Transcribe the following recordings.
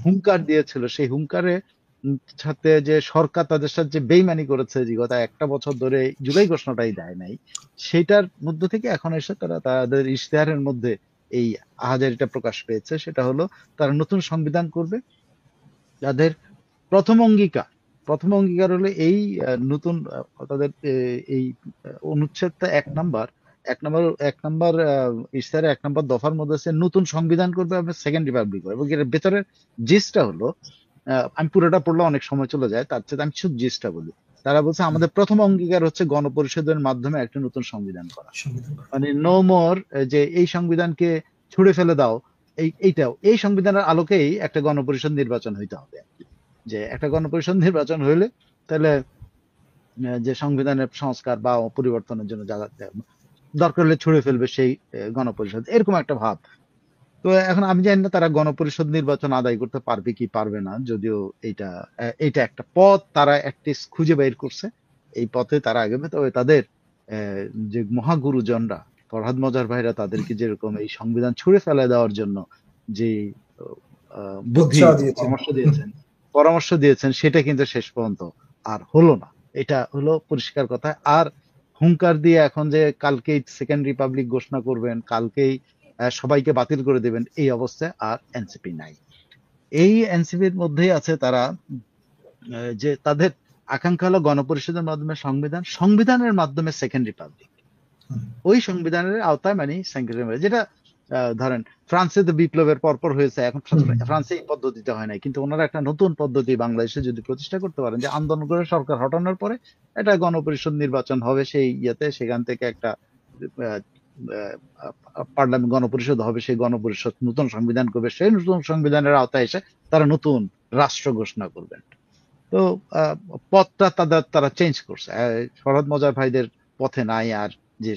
হুঙ্কার দিয়েছিল, সেই হুঙ্কারে সাথে যে সরকার তাদের সাথে যে বেইমানি করেছে যে গত একটা বছর ধরে জুলাই ঘোষণাটাই দেয় নাই, সেটার মধ্য থেকে এখন এসে তারা তাদের ইশতেহারের মধ্যে এই আহাজারিটা প্রকাশ পেয়েছে। সেটা হলো তারা নতুন সংবিধান করবে। তাদের প্রথম অঙ্গীকার প্রথম অঙ্গীকার হলো এই নতুন তাদের এই অনুচ্ছেদটা 1 নাম্বার, 1 নাম্বার ইশতেহারে 1 নাম্বার দফার মধ্যে আছে নতুন সংবিধান করবে এবং সেকেন্ড রিপাবলিক করবে। এবং এর ভেতরের জিসটা হলো, আমি পুরোটা পড়লে অনেক সময় চলে যায়, তার চেয়ে আমি শুধু জিসটা বলি। তারা বলছে আমাদের প্রথম অঙ্গীকার হচ্ছে গণপরিষদের মাধ্যমে একটা নতুন সংবিধান করা। সংবিধান করা। মানে নো মোর যে এই সংবিধানকে ছুঁড়ে ফেলে দাও, এইটাও এই সংবিধানের আলোকেই একটা গণপরিষদ নির্বাচন হইতে হবে আর কি। যে একটা গণপরিষদ নির্বাচন হইলে তাহলে যে সংবিধানের সংস্কার বা পরিবর্তনের জন্য যা যা দরকার হলে ছুঁড়ে ফেলবে সেই গণপরিষদ, এরকম একটা ভাব। তো এখন আমি জানি না তারা গণপরিষদ নির্বাচন আদায় করতে পারবে কি পারবে না, যদিও এইটা এইটা একটা পথ তারা অ্যাটলিস্ট খুঁজে বের করছে, এই পথে তারা আগাবে। তবে তাদের যে মহাগুরুজনরা, ফরহাদ মজার ভাইরা তাদেরকে যেরকম এই সংবিধান ছুঁড়ে ফেলে দেওয়ার জন্য যে বুদ্ধি উৎসাহ দিয়েছেন। পরামর্শ দিয়েছেন সেটা কিন্তু শেষ পর্যন্ত আর হলো না। এটা হলো পরিষ্কার কথা। আর হুঙ্কার দিয়ে এখন যে কালকেই সেকেন্ড রিপাবলিক ঘোষণা করবেন, কালকেই সবাইকে বাতিল করে দেবেন, এই অবস্থায় আর এনসিপি নাই। এই এনসিপির মধ্যেই আছে তারা যে তাদের আকাঙ্ক্ষা হলো গণপরিষদের মাধ্যমে সংবিধানের মাধ্যমে সেকেন্ড রিপাবলিক। ওই সংবিধানের আওতায় মানে যেটা ধরেন ফ্রান্সে তো বিপ্লবের পরপর হয়েছে, এখন ফ্রান্সে এই পদ্ধতিতে হয় নাই, কিন্তু ওনারা একটা নতুন পদ্ধতি বাংলাদেশে যদি প্রতিষ্ঠা করতে পারেন, যে আন্দোলন করে সরকার হটানোর পরে এটা গণপরিষদ নির্বাচন হবে, সেই ইয়েতে সেখান থেকে একটা পার্লামেন্ট গণপরিষদ হবে, সেই গণপরিষদ নতুন সংবিধান করবে, সেই নতুন সংবিধানের আওতায় এসে তারা নতুন রাষ্ট্র ঘোষণা করবেন। তো পথটা তারা চেঞ্জ করছে। শরৎ মজার ভাইদের পথে নাই আর যে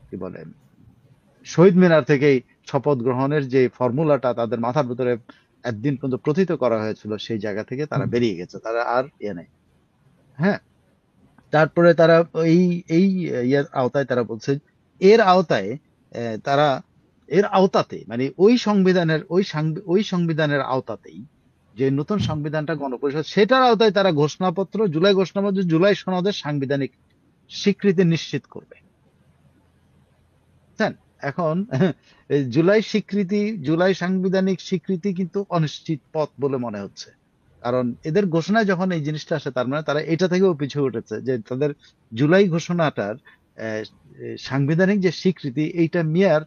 কি বলে শহীদ মিনার থেকেই শপথ গ্রহণের যে ফর্মুলাটা তাদের মাথার ভিতরে একদিন পর্যন্ত প্রথিত করা হয়েছিল, সেই জায়গা থেকে তারা বেরিয়ে গেছে, তারা আর নেই। হ্যাঁ, তারপরে তারা এই এই ইয়ের আওতায় তারা বলছে এর আওতায় তারা এর আওতাতে মানে ওই সংবিধানের আওতাতেই যে নতুন সংবিধানটা গণপরিষদ, সেটার আওতায় তারা জুলাই সনদের সাংবিধানিক স্বীকৃতি নিশ্চিত করবে। এখন জুলাই সাংবিধানিক স্বীকৃতি কিন্তু অনিশ্চিত পথ বলে মনে হচ্ছে। কারণ এদের ঘোষণায় যখন এই জিনিসটা আসে, তার মানে তারা এটা থেকেও পিছিয়ে উঠেছে, যে তাদের জুলাই ঘোষণাটার সাংবিধানিক যে স্বীকৃতি, এইটা মেয়ার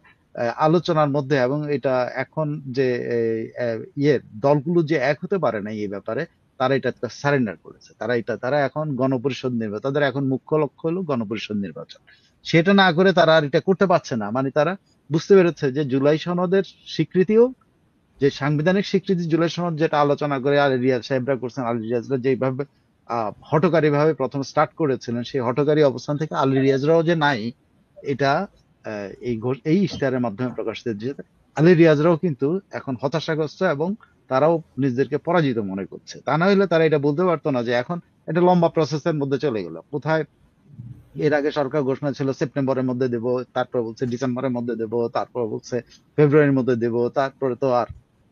আলোচনার মধ্যে, এবং এটা এখন যে দলগুলো যে এক হতে পারে না এই ব্যাপারে, তারা এটা সারেন্ডার করেছে। তারা এখন গণপরিষদ নির্বাচন, তাদের এখন মুখ্য লক্ষ্য হলো গণপরিষদ নির্বাচন। সেটা না করে তারা আর এটা করতে পারছে না। মানে তারা বুঝতে পেরেছে যে জুলাই সনদের স্বীকৃতিও, যে সাংবিধানিক স্বীকৃতি জুলাই সনদ যেটা আলোচনা করে আলী রিয়াজ সাহেবরা করছেন, আলী রিয়াজরা যেভাবে হঠকারী ভাবে প্রথম স্টার্ট করেছিলেন, সেই হঠকারী অবস্থান থেকে আলী রিয়াজরাও যে নাই, এটা এই ইশতেহারের মাধ্যমে প্রকাশিত হয়েছে। আলী রিয়াজরাও কিন্তু এখন হতাশাগ্রস্ত এবং তারাও নিজেদেরকে পরাজিত মনে করছে। তা না হলে তারা এটা বলতে পারতো না যে এখন এটা লম্বা প্রসেসের মধ্যে চলে গেল। কোথায় এর আগে সরকার ঘোষণা ছিল সেপ্টেম্বরের মধ্যে দেব, তারপর বলছে ডিসেম্বরের মধ্যে দেব, তারপর বলছে ফেব্রুয়ারির মধ্যে দেব, তারপরে তো আর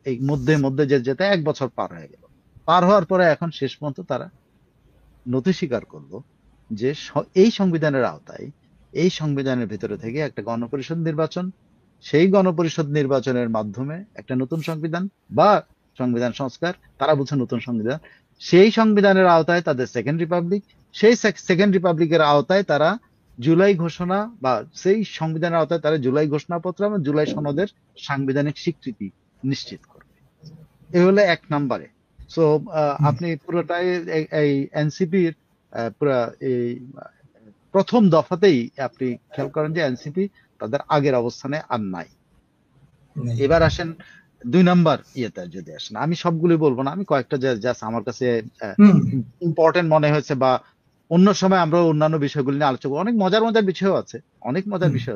এই মধ্যে যেতে 1 বছর পার হয়ে গেল। পার হওয়ার পরে এখন শেষ পর্যন্ত তারা নথি স্বীকার করলো যে এই সংবিধানের আওতায়, এই সংবিধানের ভিতরে থেকে একটা গণপরিষদ নির্বাচন, সেই গণপরিষদ নির্বাচনের মাধ্যমে একটা নতুন সংবিধান বা সংবিধান সংস্কার, তারা বলছে নতুন সংবিধান, সেই সংবিধানের আওতায় তাদের সেকেন্ড রিপাবলিক, সেই সেকেন্ড রিপাবলিকের আওতায় তারা জুলাই ঘোষণা বা সেই সংবিধানের আওতায় তারা জুলাই ঘোষণাপত্র এবং জুলাই সনদের সাংবিধানিক স্বীকৃতি নিশ্চিত করবে। এ হলো 1 নম্বরে। সো আপনি পুরোটাই এই এনসিপির পুরা এই প্রথম দফাতেই আপনি খেয়াল করেন যে এনসিপি তাদের আগের অবস্থানে আর নাই। এবার আসেন 2 নম্বর ইয়েতে যদি আসেন, আমি সবগুলি বলবো না, আমি কয়েকটা জাস্ট আমার কাছে ইম্পর্টেন্ট মনে হয়েছে, বা অন্য সময় আমরা অন্যান্য বিষয়গুলি নিয়ে আলোচনা করবো। অনেক মজার বিষয়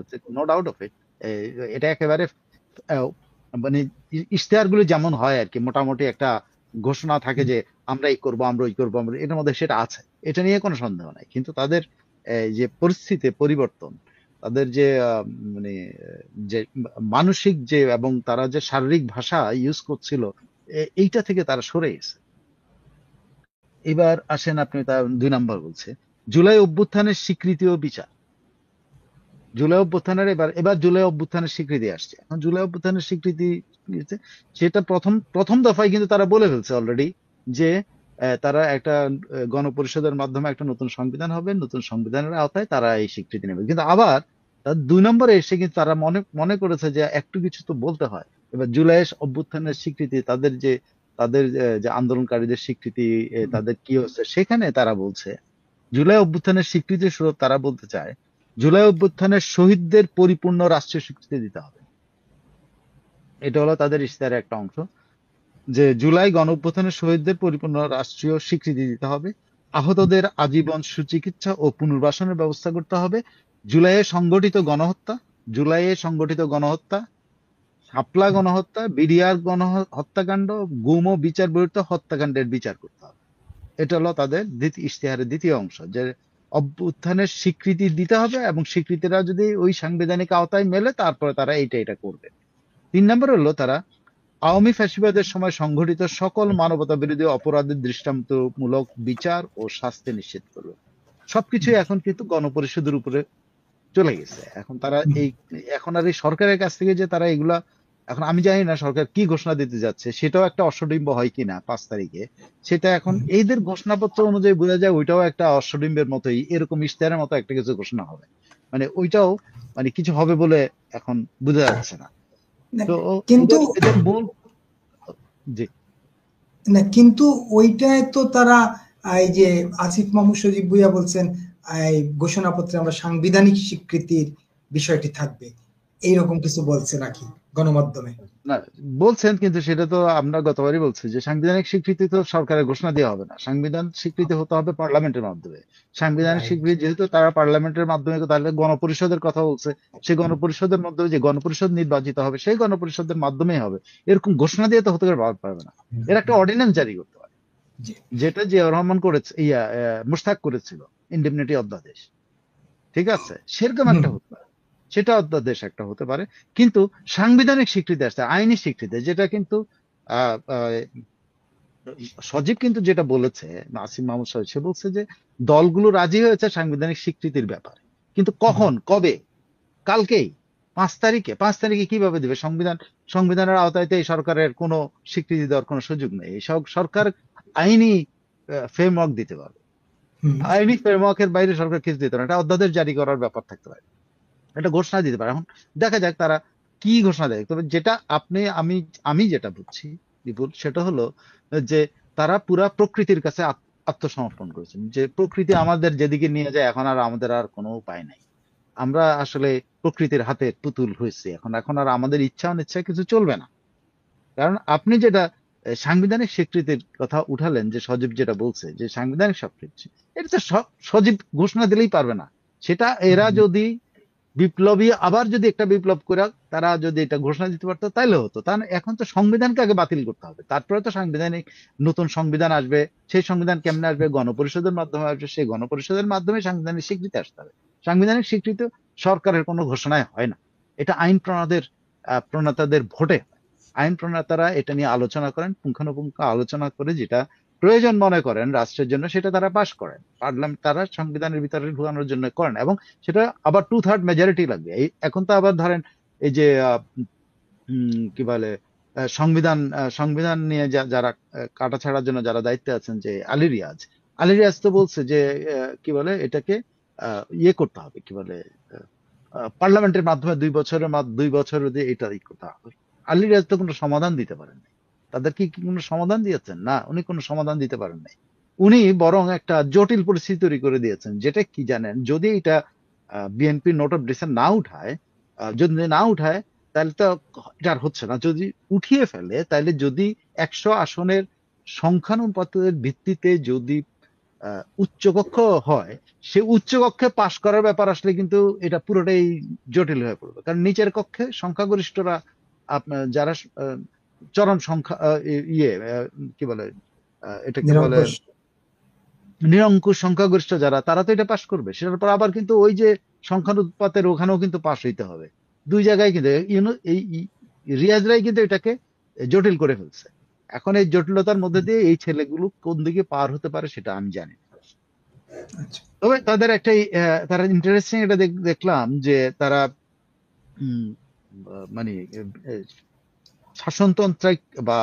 আছে, নো ডাউট অফ ইট। এটা একেবারে মানে ইশতেহারগুলি যেমন হয় আর কি, মোটামুটি একটা ঘোষণা থাকে যে আমরা এই করবো, আমরা ওই করবো, আমরা এটার মধ্যে সেটা আছে, এটা নিয়ে কোনো সন্দেহ নাই। কিন্তু তাদের যে পরিস্থিতি পরিবর্তন, তাদের যে মানে যে মানসিক যে এবং তারা যে শারীরিক ভাষা ইউজ করছিল এইটা থেকে তারা সরে গেছে। এবার আসেন আপনি তার 2 নম্বর বলছে জুলাই অভ্যুত্থানের স্বীকৃতি ও বিচার। জুলাই অভ্যুত্থানের এবার এবার জুলাই অভ্যুত্থানের স্বীকৃতি আসছে। এখন জুলাই অভ্যুত্থানের স্বীকৃতি দিয়েছে, সেটা প্রথম প্রথম দফায় কিন্তু তারা বলে ফেলছে অলরেডি যে তারা একটা গণপরিষদের মাধ্যমে একটা নতুন সংবিধান হবে, নতুন সংবিধানের আওতায় তারা এই স্বীকৃতি নেবে। কিন্তু আবার তার 2 নম্বরে এসে কিন্তু তারা মনে মনে করেছে যে একটু কিছু তো বলতে হয়। এবার জুলাই অভ্যুত্থানের স্বীকৃতি, তাদের যে আন্দোলনকারীদের স্বীকৃতি, তাদের কি হচ্ছে সেখানে তারা বলছে জুলাই অভ্যুত্থানের স্বীকৃতি স্বরূপ তারা বলতে চায় জুলাই অভ্যুত্থানের শহীদদের পরিপূর্ণ রাষ্ট্রীয় স্বীকৃতি দিতে হবে। এটা হলো তাদের ইশতেহারের একটা অংশ, যে জুলাই গণ অভ্যুত্থানের শহীদদের পরিপূর্ণ রাষ্ট্রীয় স্বীকৃতি দিতে হবে, আহতদের আজীবন সুচিকিৎসা ও পুনর্বাসনের ব্যবস্থা করতে হবে, জুলাইয়ে সংগঠিত গণহত্যা, জুলাইয়ে সংগঠিত গণহত্যা, শাপলা গণহত্যা, বিডিআর হত্যাকাণ্ড, গুম ও বিচার বহির্ভূত হত্যাকাণ্ডের বিচার করতে হবে। এটা হলো তাদের ইশতেহারের দ্বিতীয় অংশ, যে অভ্যুত্থানের স্বীকৃতি দিতে হবে এবং স্বীকৃতিটা যদি ওই সাংবিধানিক আওতায় মেলে তারপরে তারা এটা করবে। 3 নম্বর হলো তারা আওয়ামী ফ্যাসিবাদের সময় সংঘটিত সকল মানবতা বিরোধী অপরাধের দৃষ্টান্তমূলক বিচার ও শাস্তি নিশ্চিত করবে। সবকিছুই এখন কিন্তু গণপরিষদের উপরে চলে গেছে। এখন তারা এখন আর এই সরকারের কাছ থেকে যে তারা এগুলা, এখন আমি জানি না সরকার কি ঘোষণা দিতে যাচ্ছে, সেটাও একটা অশ্বডিম্ব হয় কিনা 5 তারিখে, সেটা এখন এইদের ঘোষণাপত্র অনুযায়ী বোঝা যায় ওইটাও একটা অশ্বডিম্বের মতোই, এরকম ইশতেহারের মতো একটা কিছু ঘোষণা হবে। মানে ওইটাও মানে কিছু হবে বলে এখন বোঝা যাচ্ছে না। তো কিন্তু এদের মূল জি না, কিন্তু ওইটায় তো তারা এই যে আসিফ মাহমুদ সজীব ভুইয়া বলছেন এই ঘোষণাপত্রে আমরা সাংবিধানিক স্বীকৃতির বিষয়টি থাকবে, এইরকম কিছু বলছে নাকি গণমাধ্যমে? না বলছেন, কিন্তু সেটা তো আমরা গতবারই বলছি যে সাংবিধানিক স্বীকৃতি তো সরকারের ঘোষণা দেওয়া হবে না, সাংবিধান স্বীকৃতি হতে হবে পার্লামেন্টের মাধ্যমে। সাংবিধানিক রাইট। স্বীকৃতি যেহেতু তারা পার্লামেন্টের মাধ্যমে, তাহলে গণপরিষদের কথা বলছে, সেই গণপরিষদের মাধ্যমে যে গণপরিষদ নির্বাচিত হবে সেই গণপরিষদের মাধ্যমেই হবে। এরকম ঘোষণা দিয়ে তো হতে পারবে না। এর একটা অর্ডিন্যান্স জারি করতে হয়, যেটা জিয়াউর রহমান করেছে, মুশতাক করেছিল, ইন্ডেমনিটি অধ্যাদেশ। ঠিক আছে, সেরকম একটা হতে পারে, সেটা অধ্যাদেশ একটা হতে পারে। কিন্তু সাংবিধানিক স্বীকৃতি আসছে, আইনি স্বীকৃতি, যেটা কিন্তু আহ, আহ, সজীব কিন্তু যেটা বলেছে, আসিফ মাহমুদ সজীব, সে বলছে যে দলগুলো রাজি হয়েছে সাংবিধানিক স্বীকৃতির ব্যাপারে, কিন্তু কখন, কবে? কালকেই, 5 তারিখে। 5 তারিখে কিভাবে দিবে? সংবিধানের আওতায় তো এই সরকারের কোনো স্বীকৃতি দেওয়ার কোনো সুযোগ নেই। এই সরকার আইনি ফ্রেমওয়ার্ক দিতে পারবে, আইনি ফ্রেমওয়ার্কের বাইরে সরকার কিছু দিতে পারে না। এটা অধ্যাদেশ জারি করার ব্যাপার থাকতে পারে, একটা ঘোষণা দিতে পারে। এখন দেখা যাক তারা কি ঘোষণা দেয়। তবে যেটা আমি আমি যেটা বুঝছি বিপুল, সেটা হলো যে তারা পুরা প্রকৃতির কাছে আত্মসমর্পণ করেছেন, যে প্রকৃতি আমাদের যেদিকে নিয়ে যায় এখন আর আমাদের আর কোনো উপায় নাই। আমরা আসলে প্রকৃতির হাতে পুতুল হয়েছি, এখন এখন আর আমাদের ইচ্ছা অনিচ্ছা কিছু চলবে না। কারণ আপনি যেটা সাংবিধানিক স্বীকৃতির কথা উঠালেন, যে সজীব যেটা বলছে যে সাংবিধানিক স্বীকৃতি, এটা তো সজীব ঘোষণা দিলেই পারবে না। সেটা এরা যদি বিপ্লবী আবার যদি একটা বিপ্লব করে তারা যদি এটা ঘোষণা দিতে পারতো তাহলে হতো। তাহলে এখন তো সংবিধানকে আগে বাতিল করতে হবে, তারপরে তো সাংবিধানিক নতুন সংবিধান আসবে। সেই সংবিধান কেমনে আসবে? গণপরিষদের মাধ্যমে আসবে, সেই গণপরিষদের মাধ্যমে সাংবিধানিক স্বীকৃতি আসতে হবে। সাংবিধানিক স্বীকৃতি সরকারের কোনো ঘোষণায় হয় না, এটা আইন প্রণেতাদের ভোটে হয়। আইন প্রণেতারা এটা নিয়ে আলোচনা করেন, পুঙ্খানুপুঙ্খ আলোচনা করে যেটা প্রয়োজন মনে করেন রাষ্ট্রের জন্য, সেটা তারা পাশ করেন। পার্লামেন্ট তারা সংবিধানের ভিতরে ঢুকানোর জন্য করেন, এবং সেটা আবার 2/3 মেজরিটি লাগবে। এখন তো আবার ধরেন এই যে কি বলে সংবিধান নিয়ে যারা কাটাছাড়ার জন্য যারা দায়িত্বে আছেন, যে আলী রিয়াজ তো বলছে যে কি বলে এটাকে ইয়ে করতে হবে, কি বলে পার্লামেন্টের মাধ্যমে 2 বছর এটা করতে হবে। আলী রিয়াজ তো কোনো সমাধান দিতে পারেন নাই। তাদের কি কোনো সমাধান দিয়েছেন? না, উনি কোনো সমাধান দিতে পারেন নাই। উনি বরং একটা জটিল পরিস্থিতি তৈরি করে দিয়েছেন, যেটা কি জানেন, যদি এটা বিএনপি নোট অফ ডিসেন্ট না উঠায়, যদি না উঠায় তাহলে তো এটা আর হচ্ছে না। যদি উঠিয়ে ফেলে তাহলে, যদি 100 আসনের সংখ্যানুপাতের ভিত্তিতে যদি উচ্চকক্ষ হয়, সে উচ্চকক্ষে পাশ করার ব্যাপার আসলে কিন্তু এটা পুরোটাই জটিল হয়ে পড়বে। কারণ নিচের কক্ষে সংখ্যাগরিষ্ঠরা, আপনার যারা চরম সংখ্যা কি বলে এটাকে বলে নিরঙ্কুশ। নিরঙ্কুশ সংখ্যাগরিষ্ঠ যারা, তারা তো এটা পাশ করবে। সেটার পর আবার কিন্তু ওই যে সংখ্যানুপাতের ওখানেও কিন্তু পাশ হইতে হবে। 2 জায়গায় কিন্তু এই রিয়াজরাই কিন্তু এটাকে জটিল করে ফেলছে। এখন এই জটিলতার মধ্যে দিয়ে এই ছেলেগুলো কোন দিকে পার হতে পারে সেটা আমি জানি না। আচ্ছা। তবে তাদের একটা তারা ইন্টারেস্টিং এটা দেখলাম যে তারা উম, মানে শাসনতন্ত্রিক বা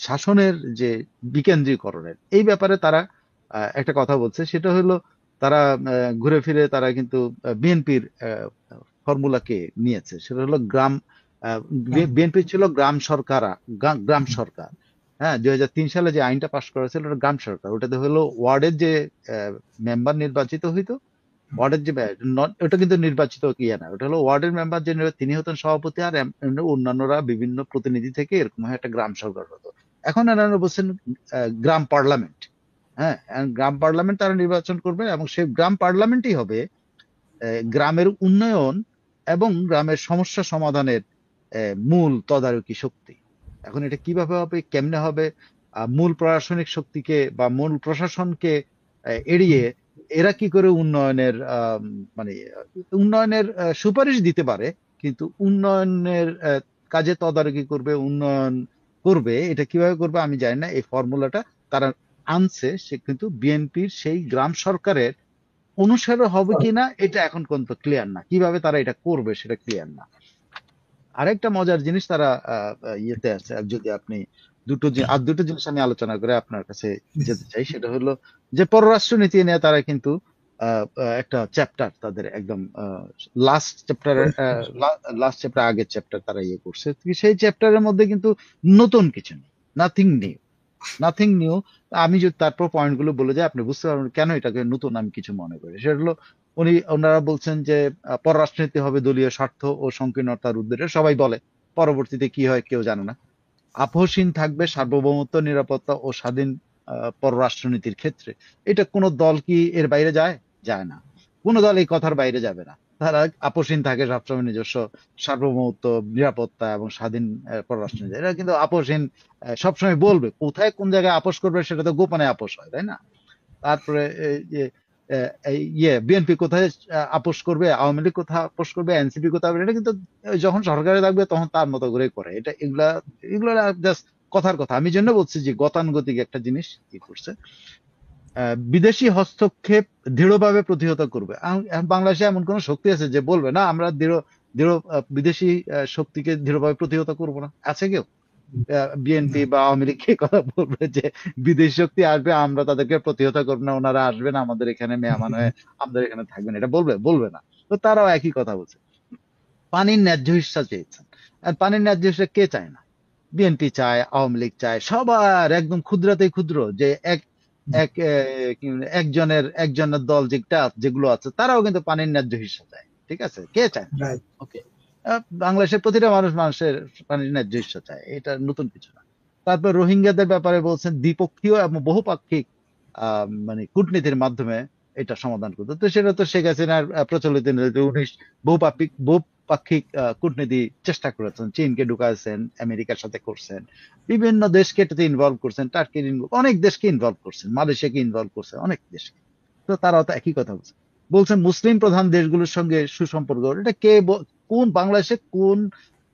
শাসনের যে বিকেন্দ্রীকরণের এই ব্যাপারে তারা একটা কথা বলছে, সেটা হলো তারা ঘুরে ফিরে তারা কিন্তু বিএনপির ফর্মুলাকে নিয়েছে। সেটা হলো গ্রাম, বিএনপি ছিল গ্রাম সরকার, গ্রাম সরকার। হ্যাঁ, 2003 সালে যে আইনটা পাশ করা হয়েছিল ওটা গ্রাম সরকার। ওটাতে হলো ওয়ার্ডের যে মেম্বার নির্বাচিত হইতো, ওয়ার্ডের যে ওটা কিন্তু নির্বাচিত ইয়ে না, ওটা হলো ওয়ার্ডের মেম্বার যে তিনি হতেন সভাপতি, আর অন্যান্যরা বিভিন্ন প্রতিনিধি থেকে এরকম একটা গ্রাম সরকার হতো। এখন এনারা বলছেন গ্রাম পার্লামেন্ট। হ্যাঁ, গ্রাম পার্লামেন্ট তারা নির্বাচন করবে এবং সেই গ্রাম পার্লামেন্টই হবে গ্রামের উন্নয়ন এবং গ্রামের সমস্যা সমাধানের মূল তদারকি শক্তি। এখন এটা কিভাবে হবে, কেমনে হবে, মূল প্রশাসনিক শক্তিকে বা মূল প্রশাসনকে এড়িয়ে এরা কি করে উন্নয়নের মানে উন্নয়নের সুপারিশ দিতে পারে, কিন্তু উন্নয়নের কাজে তদারকি করবে, উন্নয়ন করবে, এটা কিভাবে করবে আমি জানি না। এই ফর্মুলাটা তারা আনছে, সে কিন্তু বিএনপির সেই গ্রাম সরকারের অনুসারে হবে কিনা এটা এখন পর্যন্ত ক্লিয়ার না, কিভাবে তারা এটা করবে সেটা ক্লিয়ার না। আরেকটা মজার জিনিস তারা ইয়েতে আছে, যদি আপনি দুটো জিনিস আমি আলোচনা করে আপনার কাছে যেতে চাই, সেটা হলো যে পররাষ্ট্র নীতি নিয়ে তারা কিন্তু একটা চ্যাপ্টার তাদের একদম লাস্ট চ্যাপ্টার আগের চ্যাপ্টার তারা ইয়ে করছে, সেই চ্যাপ্টারের মধ্যে কিন্তু নতুন কিছু নেই, নাথিং নিউ, নাথিং নিউ। আমি যদি তারপর পয়েন্ট গুলো বলে যাই আপনি বুঝতে পারবেন কেন এটাকে নতুন আমি কিছু মনে করি। সেটা হলো ওনারা বলছেন যে পররাষ্ট্রনীতি হবে দলীয় স্বার্থ ও সংকীর্ণতার উদ্দেশ্যে, সবাই বলে, পরবর্তীতে কি হয় কেউ জানে না। আপোষহীন থাকবে সার্বভৌমত্ব, নিরাপত্তা ও স্বাধীন পররাষ্ট্রনীতির ক্ষেত্রে। এটা কোন দল কি এর বাইরে যায়? যায় না। কোন দল এই কথার বাইরে যাবে না। তারা আপোষহীন থাকে সবসময় নিজস্ব সার্বভৌমত্ব, নিরাপত্তা এবং স্বাধীন পররাষ্ট্রনীতি। এরা কিন্তু আপোষহীন সবসময় বলবে, কোথায় কোন জায়গায় আপোষ করবে সেটা তো গোপনে আপোষ হয়, তাই না? তারপরে বিএনপি কোথায় আপোষ করবে, আওয়ামী লীগ কোথায় আপোষ করবে, এনসিপি কোথায়, এটা কিন্তু যখন সরকারে থাকবে তখন তার মতো করে করে। এটা এগুলা এগুলো জাস্ট কথার কথা। আমি জন্য বলছি যে গতানুগতিক একটা জিনিস কি করছে, বিদেশি হস্তক্ষেপ দৃঢ়ভাবে প্রতিহত করবে। বাংলাদেশে এমন কোন শক্তি আছে যে বলবে না আমরা দৃঢ় দৃঢ় বিদেশি শক্তিকে দৃঢ়ভাবে প্রতিহত করবো না? আছে কেউ? বিএনপি বা আওয়ামী লীগ কে কথা বলবে যে বিদেশি শক্তি আসবে আমরা তাদেরকে প্রতিহত করবো না, ওনারা আসবেন আমাদের এখানে মেহমান হয়ে আমাদের এখানে থাকবেন, এটা বলবে? বলবে না। তো তারাও একই কথা বলছে। পানির ন্যায্য হিস্সা চেয়েছেন, আর পানির ন্যায্য হিস্সা কে চায় না? বিএনপি চায়, আওয়ামী লীগ চায়, সবার একদম ক্ষুদ্রাতে ক্ষুদ্র যে এক এক একজনের দল যেগুলো আছে তারাও কিন্তু পানির ন্যায্য হিস্সা চায়। ঠিক আছে, কে চায় না? রাইট। ওকে, বাংলাদেশের প্রতিটা মানুষের পানির ন্যায্য হিস্সা চায়, এটা নতুন কিছু না। তারপর রোহিঙ্গাদের ব্যাপারে বলছেন দ্বিপক্ষীয় এবং বহুপাক্ষিক মানে কূটনীতির মাধ্যমে এটা সমাধান করতে। তো সেটা তো শেখ হাসিনার প্রচলিত নীতি। বহুপাক্ষিক কূটনীতি চেষ্টা করেছেন, চীনকে ঢুকাইছেন, আমেরিকার সাথে করছেন, বিভিন্ন দেশকে এটাতে ইনভলভ করছেন, টার্কির অনেক দেশকে ইনভলভ করছেন, মালয়েশিয়াকে ইনভলভ করছেন, অনেক দেশকে। তো তারাও তো একই কথা বলছে, বলছেন মুসলিম প্রধান দেশগুলোর সঙ্গে সুসম্পর্ক। এটা কোন বাংলাদেশে কোন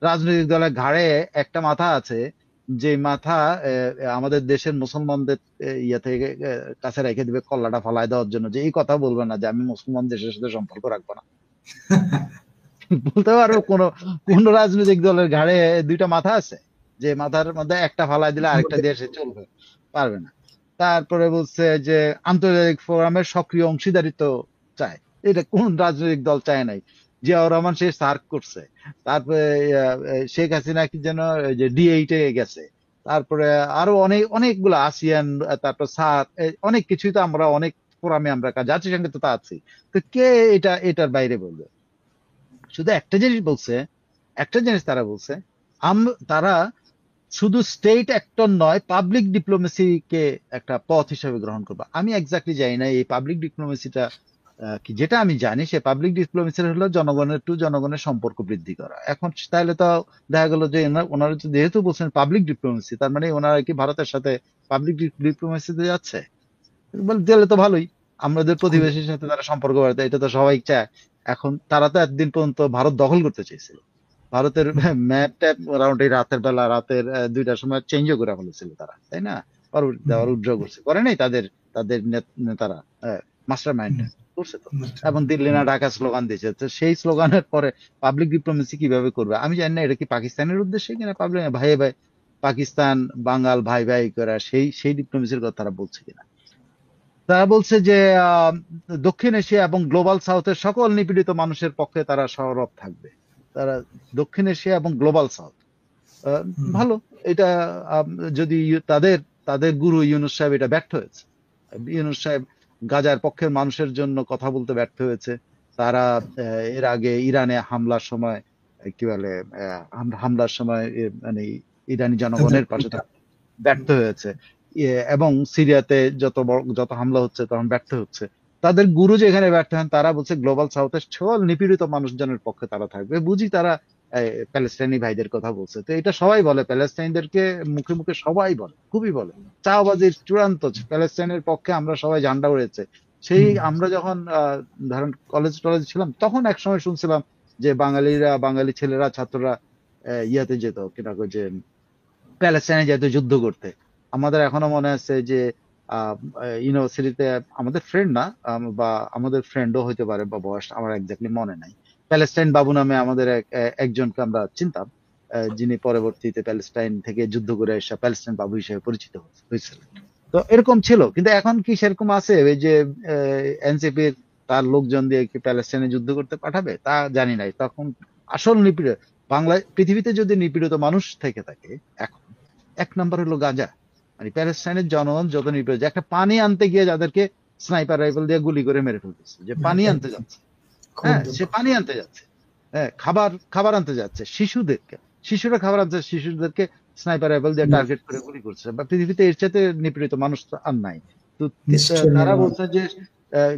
রাজনৈতিক দলের ঘাড়ে একটা মাথা আছে যে মাথা আমাদের দেশের মুসলমানদের ইয়ে থেকে কাছে রেখে দিবে, কল্লাটা ফালায় দেওয়ার জন্য, যে এই কথা বলবে না যে আমি মুসলমান দেশের সাথে সম্পর্ক রাখবো না? বলতে পারো কোন রাজনৈতিক দলের ঘাড়ে দুইটা মাথা আছে যে মাথার মধ্যে একটা ফালায় দিলে আরেকটা দেশে চলবে? পারবে না। তারপরে বলছে যে আন্তর্জাতিক ফোরামের সক্রিয় অংশীদারিত্ব চায়। এটা কোন রাজনৈতিক দল চায় নাই? জিয়াউর রহমান সে সার্ক করছে, তারপরে শেখ হাসিনা কি যেন যে D8 এ গেছে, তারপরে আরো অনেকগুলো আসিয়ান, তারপর সার্ক, অনেক কিছুই তো আমরা অনেক ফোরামে আমরা জাতিসংঘে তো তা আছি। তো কে এটার বাইরে বলবে? শুধু একটা জিনিস তারা বলছে, তারা শুধু স্টেট অ্যাক্টর নয়, পাবলিক ডিপ্লোমেসিকে একটা পথ হিসেবে গ্রহণ করবে। আমি এক্স্যাক্টলি জানি না এই পাবলিক ডিপ্লোমেসিটা কি। যেটা আমি জানি সে পাবলিক ডিপ্লোমেসি হলো জনগণের সম্পর্ক বৃদ্ধি করা। এখন তাহলে তো দেখা গেল যে ওনারা যেহেতু বলছেন পাবলিক ডিপ্লোমেসি, তার মানে ওনারা কি ভারতের সাথে পাবলিক ডিপ্লোমেসিতে যাচ্ছে? দিলে তো ভালোই, আমাদের প্রতিবেশীর সাথে তারা সম্পর্ক বাড়াতে, এটা তো সবাই চায়। এখন তারা তো এতদিন পর্যন্ত ভারত দখল করতে চেয়েছিল, ভারতের হুম, ম্যাপ ট্যাপ মোটামুটি রাতের বেলা রাতের 2টার সময় চেঞ্জও করে ফেলেছিল তারা, তাই না? পরবর্তী হুম, আবার উইথড্র করছে, করে নাই তাদের তাদের নেতারা, মাস্টার মাইন্ড হুম, করছে তো। বুঝতে এখন দিল্লি না হুম, ঢাকা স্লোগান দিয়েছে, তো সেই স্লোগানের পরে পাবলিক ডিপ্লোমেসি কিভাবে করবে আমি জানি না। এটা কি পাকিস্তানের উদ্দেশ্যে কিনা পাবলিক ভাই ভাই পাকিস্তান বাঙাল ভাই ভাই করা সেই সেই ডিপ্লোমেসির কথা তারা বলছে কিনা। তারা বলছে যে আহ, দক্ষিণ এশিয়া এবং গ্লোবাল সাউথের সকল নিপীড়িত মানুষের পক্ষে তারা সরব থাকবে। তারা দক্ষিণ এশিয়া এবং গ্লোবাল সাউথ, আহ, হুম, ভালো। এটা আম, যদি তাদের তাদের গুরু ইউনূস সাহেব এটা ব্যর্থ হয়েছে। ইউনূস সাহেব গাজার পক্ষের মানুষের জন্য কথা বলতে ব্যর্থ হয়েছে। তারা এর আগে ইরানে হামলার সময় কি বলে হামলার সময় মানে ইরানি তাদের জনগণের পাশে ভূমিকা। থাকতে ব্যর্থ হয়েছে। এবং সিরিয়াতে যত হামলা হচ্ছে তখন ব্যর্থ হচ্ছে। তাদের গুরু যেখানে ব্যর্থ হন, তারা বলছে গ্লোবাল সাউথের সকল নিপীড়িত মানুষজনের পক্ষে তারা থাকবে। বুঝি তারা প্যালেস্টাইনি ভাইদের কথা বলছে। তো এটা সবাই বলে, প্যালেস্টাইনদেরকে মুখে মুখে সবাই বলে, খুবই বলে। চাওবাজির চূড়ান্ত, প্যালেস্টাইনের পক্ষে আমরা সবাই ঝান্ডা উড়েছে। সেই হুম, আমরা যখন ধরেন কলেজ টলেজ ছিলাম, তখন এক সময় শুনছিলাম যে বাঙালিরা, বাঙালি ছেলেরা, ছাত্ররা ইয়াতে যেত, কিনা কই যে প্যালেস্টাইনে যেত যুদ্ধ করতে। আমাদের এখনো মনে আছে যে ইউনিভার্সিটিতে আমাদের ফ্রেন্ড না, বা আমাদের ফ্রেন্ডও হইতে পারে, বা বয়স আমার একজাক্টলি মনে নাই, প্যালেস্টাইন বাবু নামে আমাদের একজনকে আমরা চিনতাম, যিনি পরবর্তীতে প্যালেস্টাইন থেকে যুদ্ধ করে এসে প্যালেস্টাইন বাবু হিসেবে পরিচিত হয়েছিলেন। তো এরকম ছিল, কিন্তু এখন কি সেরকম আছে? ওই যে এনসিপির তার লোকজন দিয়ে কি প্যালেস্টাইনে যুদ্ধ করতে পাঠাবে তা জানি নাই তখন। আসল নিপীড়িত বাংলায়, পৃথিবীতে যদি নিপীড়িত মানুষ থেকে থাকে এখন, এক নাম্বার হলো গাজা। মানে প্যালেস্টাইনের জনগণ যত নিপীড়িত, যে একটা পানি আনতে গিয়ে যাদেরকে স্নাইপার রাইফেল দিয়ে গুলি করে মেরে ফেলতেছে, যে পানি আনতে একদম যাচ্ছে। খুব হ্যাঁ, সে দুঃখ। পানি আনতে যাচ্ছে। হ্যাঁ, খাবার খাবার আনতে যাচ্ছে শিশুদেরকে, শিশুরা খাবার আনতে যাচ্ছে, শিশুদেরকে স্নাইপার রাইফেল দিয়ে হুম, টার্গেট করে গুলি করছে। বা পৃথিবীতে এর চাইতে নিপীড়িত মানুষ তো আর নাই। তো নিষ্ঠুর তারা নির্মম। বলছে যে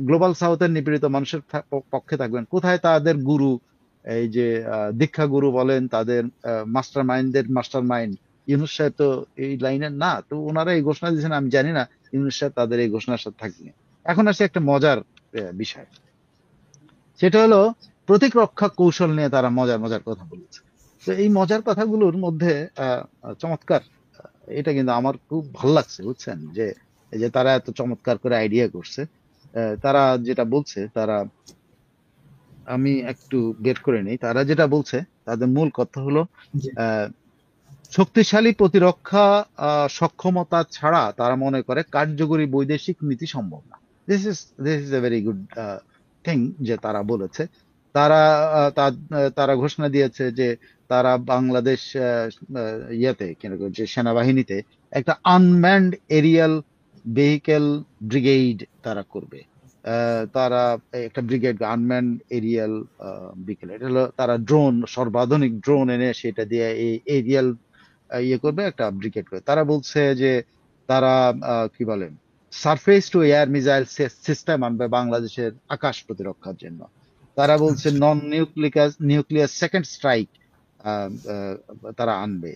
গ্লোবাল সাউথের নিপীড়িত মানুষের পক্ষে থাকবেন। কোথায় তাদের গুরু? এই যে দীক্ষা গুরু বলেন, তাদের মাস্টার মাইন্ড ইউনূস সাহেব তো এই লাইনের না। তো ওনারা এই ঘোষণা দিয়েছেন, আমি জানি না ইউনূস সাহেব তাদের এই ঘোষণার সাথে থাকবেন। এখন আসে একটা মজার বিষয়, সেটা হলো প্রতিরক্ষা কৌশল নিয়ে তারা মজার মজার কথা বলেছে। তো এই মজার কথাগুলোর মধ্যে চমৎকার, এটা কিন্তু আমার খুব ভালো লাগছে, বুঝছেন, যে এই যে তারা এত চমৎকার করে আইডিয়া করছে। তারা যেটা বলছে, তারা, আমি একটু বের করে নিই, তারা যেটা বলছে, তাদের মূল কথা হলো জি, আহ, শক্তিশালী প্রতিরক্ষা সক্ষমতা ছাড়া তারা মনে করে কার্যকরী বৈদেশিক নীতি সম্ভব না। This is a very good thing যে তারা বলেছে। তারা তারা ঘোষণা দিয়েছে যে তারা বাংলাদেশ ইয়েতে যে সেনাবাহিনীতে একটা আনম্যান্ড এরিয়াল ভেহিকেল ব্রিগেড তারা করবে। তারা একটা ব্রিগেড আনম্যান এরিয়াল ভেহিকেল, এটা হলো তারা ড্রোন, সর্বাধুনিক ড্রোন এনে সেটা দিয়ে এই এরিয়াল ইয়ে করবে, একটা ব্রিগেড করবে। তারা বলছে যে তারা কি বলে surface two air missile system আনবে বাংলাদেশের আকাশ প্রতিরক্ষার জন্য। তারা বলছে আচ্ছা, নন নিউক্লিয়ার সেকেন্ড স্ট্রাইক তারা আনবে,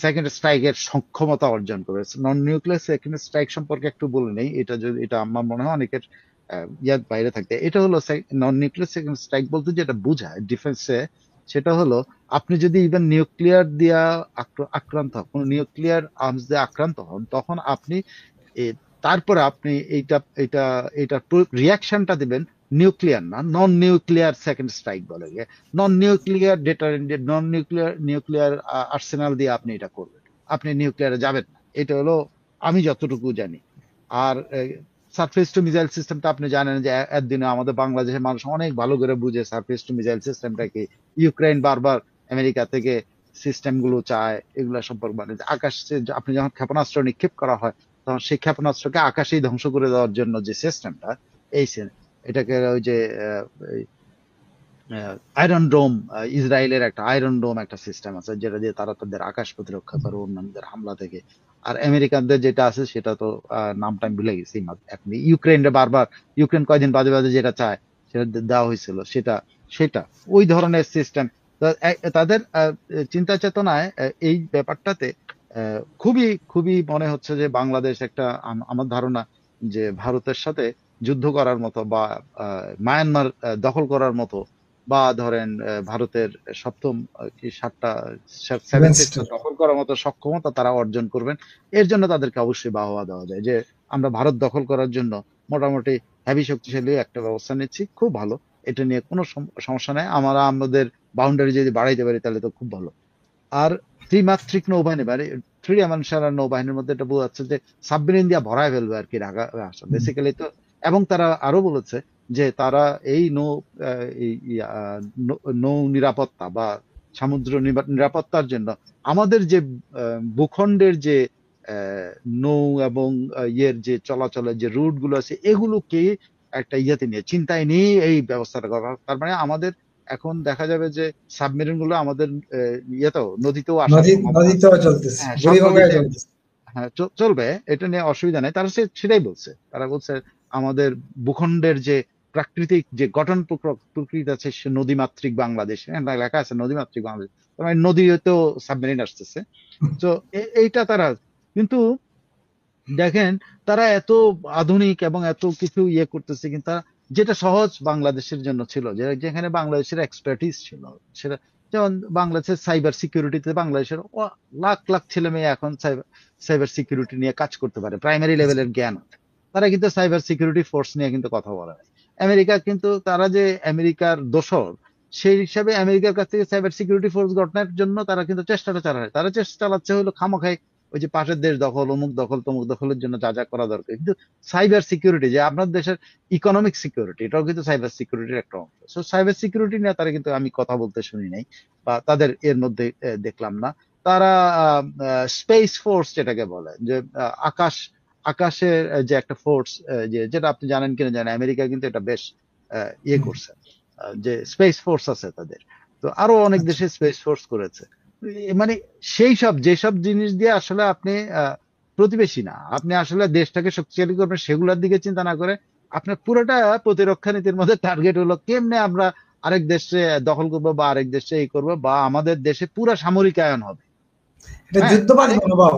সেকেন্ড স্ট্রাইকের সক্ষমতা অর্জন করবে। নন নিউক্লিয়ার সেকেন্ড স্ট্রাইক সম্পর্কে একটু বলে নেই, এটা যদি, এটা আমার মনে হয় অনেকের ইয়ার বাইরে থাকতে। এটা হলো নন নিউক্লিয়ার সেকেন্ড স্ট্রাইক বলতে যেটা বোঝায় ডিফেন্সে, সেটা হলো আপনি যদি ইভেন নিউক্লিয়ার দিয়া আক্রান্ত হন, কোন নিউক্লিয়ার আর্মস দিয়ে আক্রান্ত হন, তখন আপনি এ, তারপরে আপনি এইটা এইটা এইটার রিয়াকশনটা দিবেন নিউক্লিয়ার না, নন নিউক্লিয়ার সেকেন্ড স্ট্রাইক বলে। নন নিউক্লিয়ার ডেটারেন্ট, নন নিউক্লিয়ার আর্সেনাল দিয়ে আপনি এটা করবেন, আপনি নিউক্লিয়ারে যাবেন না। এটা হলো আমি যতটুকু জানি। আর সারফেস টু মিসাইল সিস্টেমটা আপনি জানেন যে একদিনে আমাদের বাংলাদেশের মানুষ অনেক ভালো করে বুঝে সারফেস টু মিসাইল সিস্টেমটা কি। ইউক্রেন বারবার আমেরিকা থেকে সিস্টেম গুলো চায়, এগুলা সম্পর্কে মানে যে আকাশে আপনি যখন ক্ষেপণাস্ত্র নিক্ষেপ করা হয়, তখন সেই ক্ষেপণাস্ত্রকে আকাশেই ধ্বংস করে দেওয়ার জন্য যে সিস্টেমটা, এই এটাকে ওই যে আয়রন ডোম, ইসরায়েলের একটা আয়রন ডোম একটা সিস্টেম আছে, যেটা দিয়ে তারা তাদের আকাশ প্রতিরক্ষা করে অন্যান্যদের হামলা থেকে। আর আমেরিকানদের যেটা আছে সেটা তো নামটা আমি ভুলে গেছি। এখন ইউক্রেনরে বারবার, ইউক্রেন কয়দিন বাদে বাদে যেটা চায় সেটা দেওয়া হয়েছিল, সেটা সেটা ওই ধরনের সিস্টেম। তাদের চিন্তা চেতনায় এই ব্যাপারটাতে খুবই খুবই মনে হচ্ছে যে বাংলাদেশ একটা, আমার ধারণা যে ভারতের সাথে যুদ্ধ করার মতো, বা মায়ানমার দখল করার মতো বা ধরেন ভারতের সপ্তম কি সাতটা সেভেন সেভেন সিস্টার সিস্টার। দখল করার মতো সক্ষমতা তারা অর্জন করবেন। এর জন্য তাদেরকে অবশ্যই বাহবা দেওয়া যায় যে আমরা ভারত দখল করার জন্য মোটামুটি হেভি শক্তিশালী একটা ব্যবস্থা নিচ্ছি, খুব ভালো, এটা নিয়ে কোনো সমস্যা নাই, আমরা আমাদের বাউন্ডারি যদি বাড়াইতে পারি তাহলে তো খুব ভালো। আর ত্রিমাত্রিক নৌবাহিনী মানে থ্রি ডাইমেনশনাল নৌবাহিনীর মধ্যে এটা বোঝাচ্ছে যে সাবমেরিন দিয়ে ভরায় ফেলবে আর কি বেসিক্যালি। তো এবং তারা আরো বলেছে যে তারা এই নৌ নিরাপত্তা বা সমুদ্র নিরাপত্তার জন্য আমাদের যে ভূখণ্ডের যে আহ, নৌ এবং ইয়ের যে চলাচলের যে রুট গুলো আছে এগুলোকে একটা ইয়েতে নিয়ে চিন্তায় নিয়ে এই ব্যবস্থাটা করা। তার মানে আমাদের এখন দেখা যাবে যে সাবমেরিন গুলো আমাদের ইয়েতেও নদীতেও আসার সম্ভাবনা আছে। নদীতেও চলতেছে, হ্যাঁ, সব বুড়িগঙ্গায় নদীতে। চলতেছে। হ্যাঁ, চলবে, এটা নিয়ে অসুবিধা নেই। তারা সেটাই বলছে, তারা বলছে আমাদের ভূখণ্ডের যে প্রাকৃতিক যে গঠন প্রকৃতি আছে সে নদীমাতৃক বাংলাদেশ, হ্যাঁ, লেখা আছে নদীমাতৃক বাংলাদেশ, তার মানে নদীতেও সাবমেরিন আসতেছে। তো এইটা তারা কিন্তু দেখেন তারা এত আধুনিক এবং এত কিছু ইয়ে করতেছে, কিন্তু তারা যেটা সহজ বাংলাদেশের জন্য ছিল, যেখানে বাংলাদেশের এক্সপার্টিস ছিল, সেটা যেমন বাংলাদেশের সাইবার সিকিউরিটিতে বাংলাদেশের লাখ লাখ ছেলে মেয়ে এখন সাইবার সিকিউরিটি নিয়ে কাজ করতে পারে, প্রাইমারি লেভেলের জ্ঞান আছে। তারা কিন্তু সাইবার সিকিউরিটি ফোর্স নিয়ে কিন্তু কথা বলে না। আমেরিকা কিন্তু তারা যে আমেরিকার দোসর, সেই হিসাবে আমেরিকার কাছ থেকে সাইবার সিকিউরিটি ফোর্স গঠনের জন্য তারা কিন্তু চেষ্টাটা চালায়, তারা চেষ্টা চালাচ্ছে হলো খামোখাই ওই যে পাশের দেশ দখল, অমুক দখল তমুক দখলের জন্য যা যা করা দরকার। কিন্তু সাইবার সিকিউরিটি যে আপনার দেশের ইকোনমিক সিকিউরিটি, এটাও কিন্তু সাইবার সিকিউরিটির একটা অংশ। সো সাইবার সিকিউরিটি নিয়ে তারা কিন্তু আমি কথা বলতে শুনি নাই বা তাদের এর মধ্যে দেখলাম না। তারা স্পেস ফোর্স যেটাকে বলে, যে আকাশের যে একটা ফোর্স, যেটা আপনি জানেন কিনা জানেন, আমেরিকা কিন্তু এটা বেশ ইয়ে করছে, যে স্পেস ফোর্স আছে তাদের। তো আরো অনেক আচ্ছা, দেশে স্পেস ফোর্স করেছে। মানে সেই সব যেসব জিনিস দিয়ে আসলে আপনি প্রতিবেশী না, আপনি আসলে দেশটাকে শক্তিশালী করবেন সেগুলোর দিকে চিন্তা না করে আপনার পুরোটা প্রতিরক্ষা নীতির মধ্যে টার্গেট হলো কেমনে আমরা আরেক দেশে দখল করবো বা আরেক দেশে এই করবো বা আমাদের দেশে পুরা সামরিকায়ন হবে। এটা হ্যাঁ, যুদ্ধবাজ মানে মনোভাব।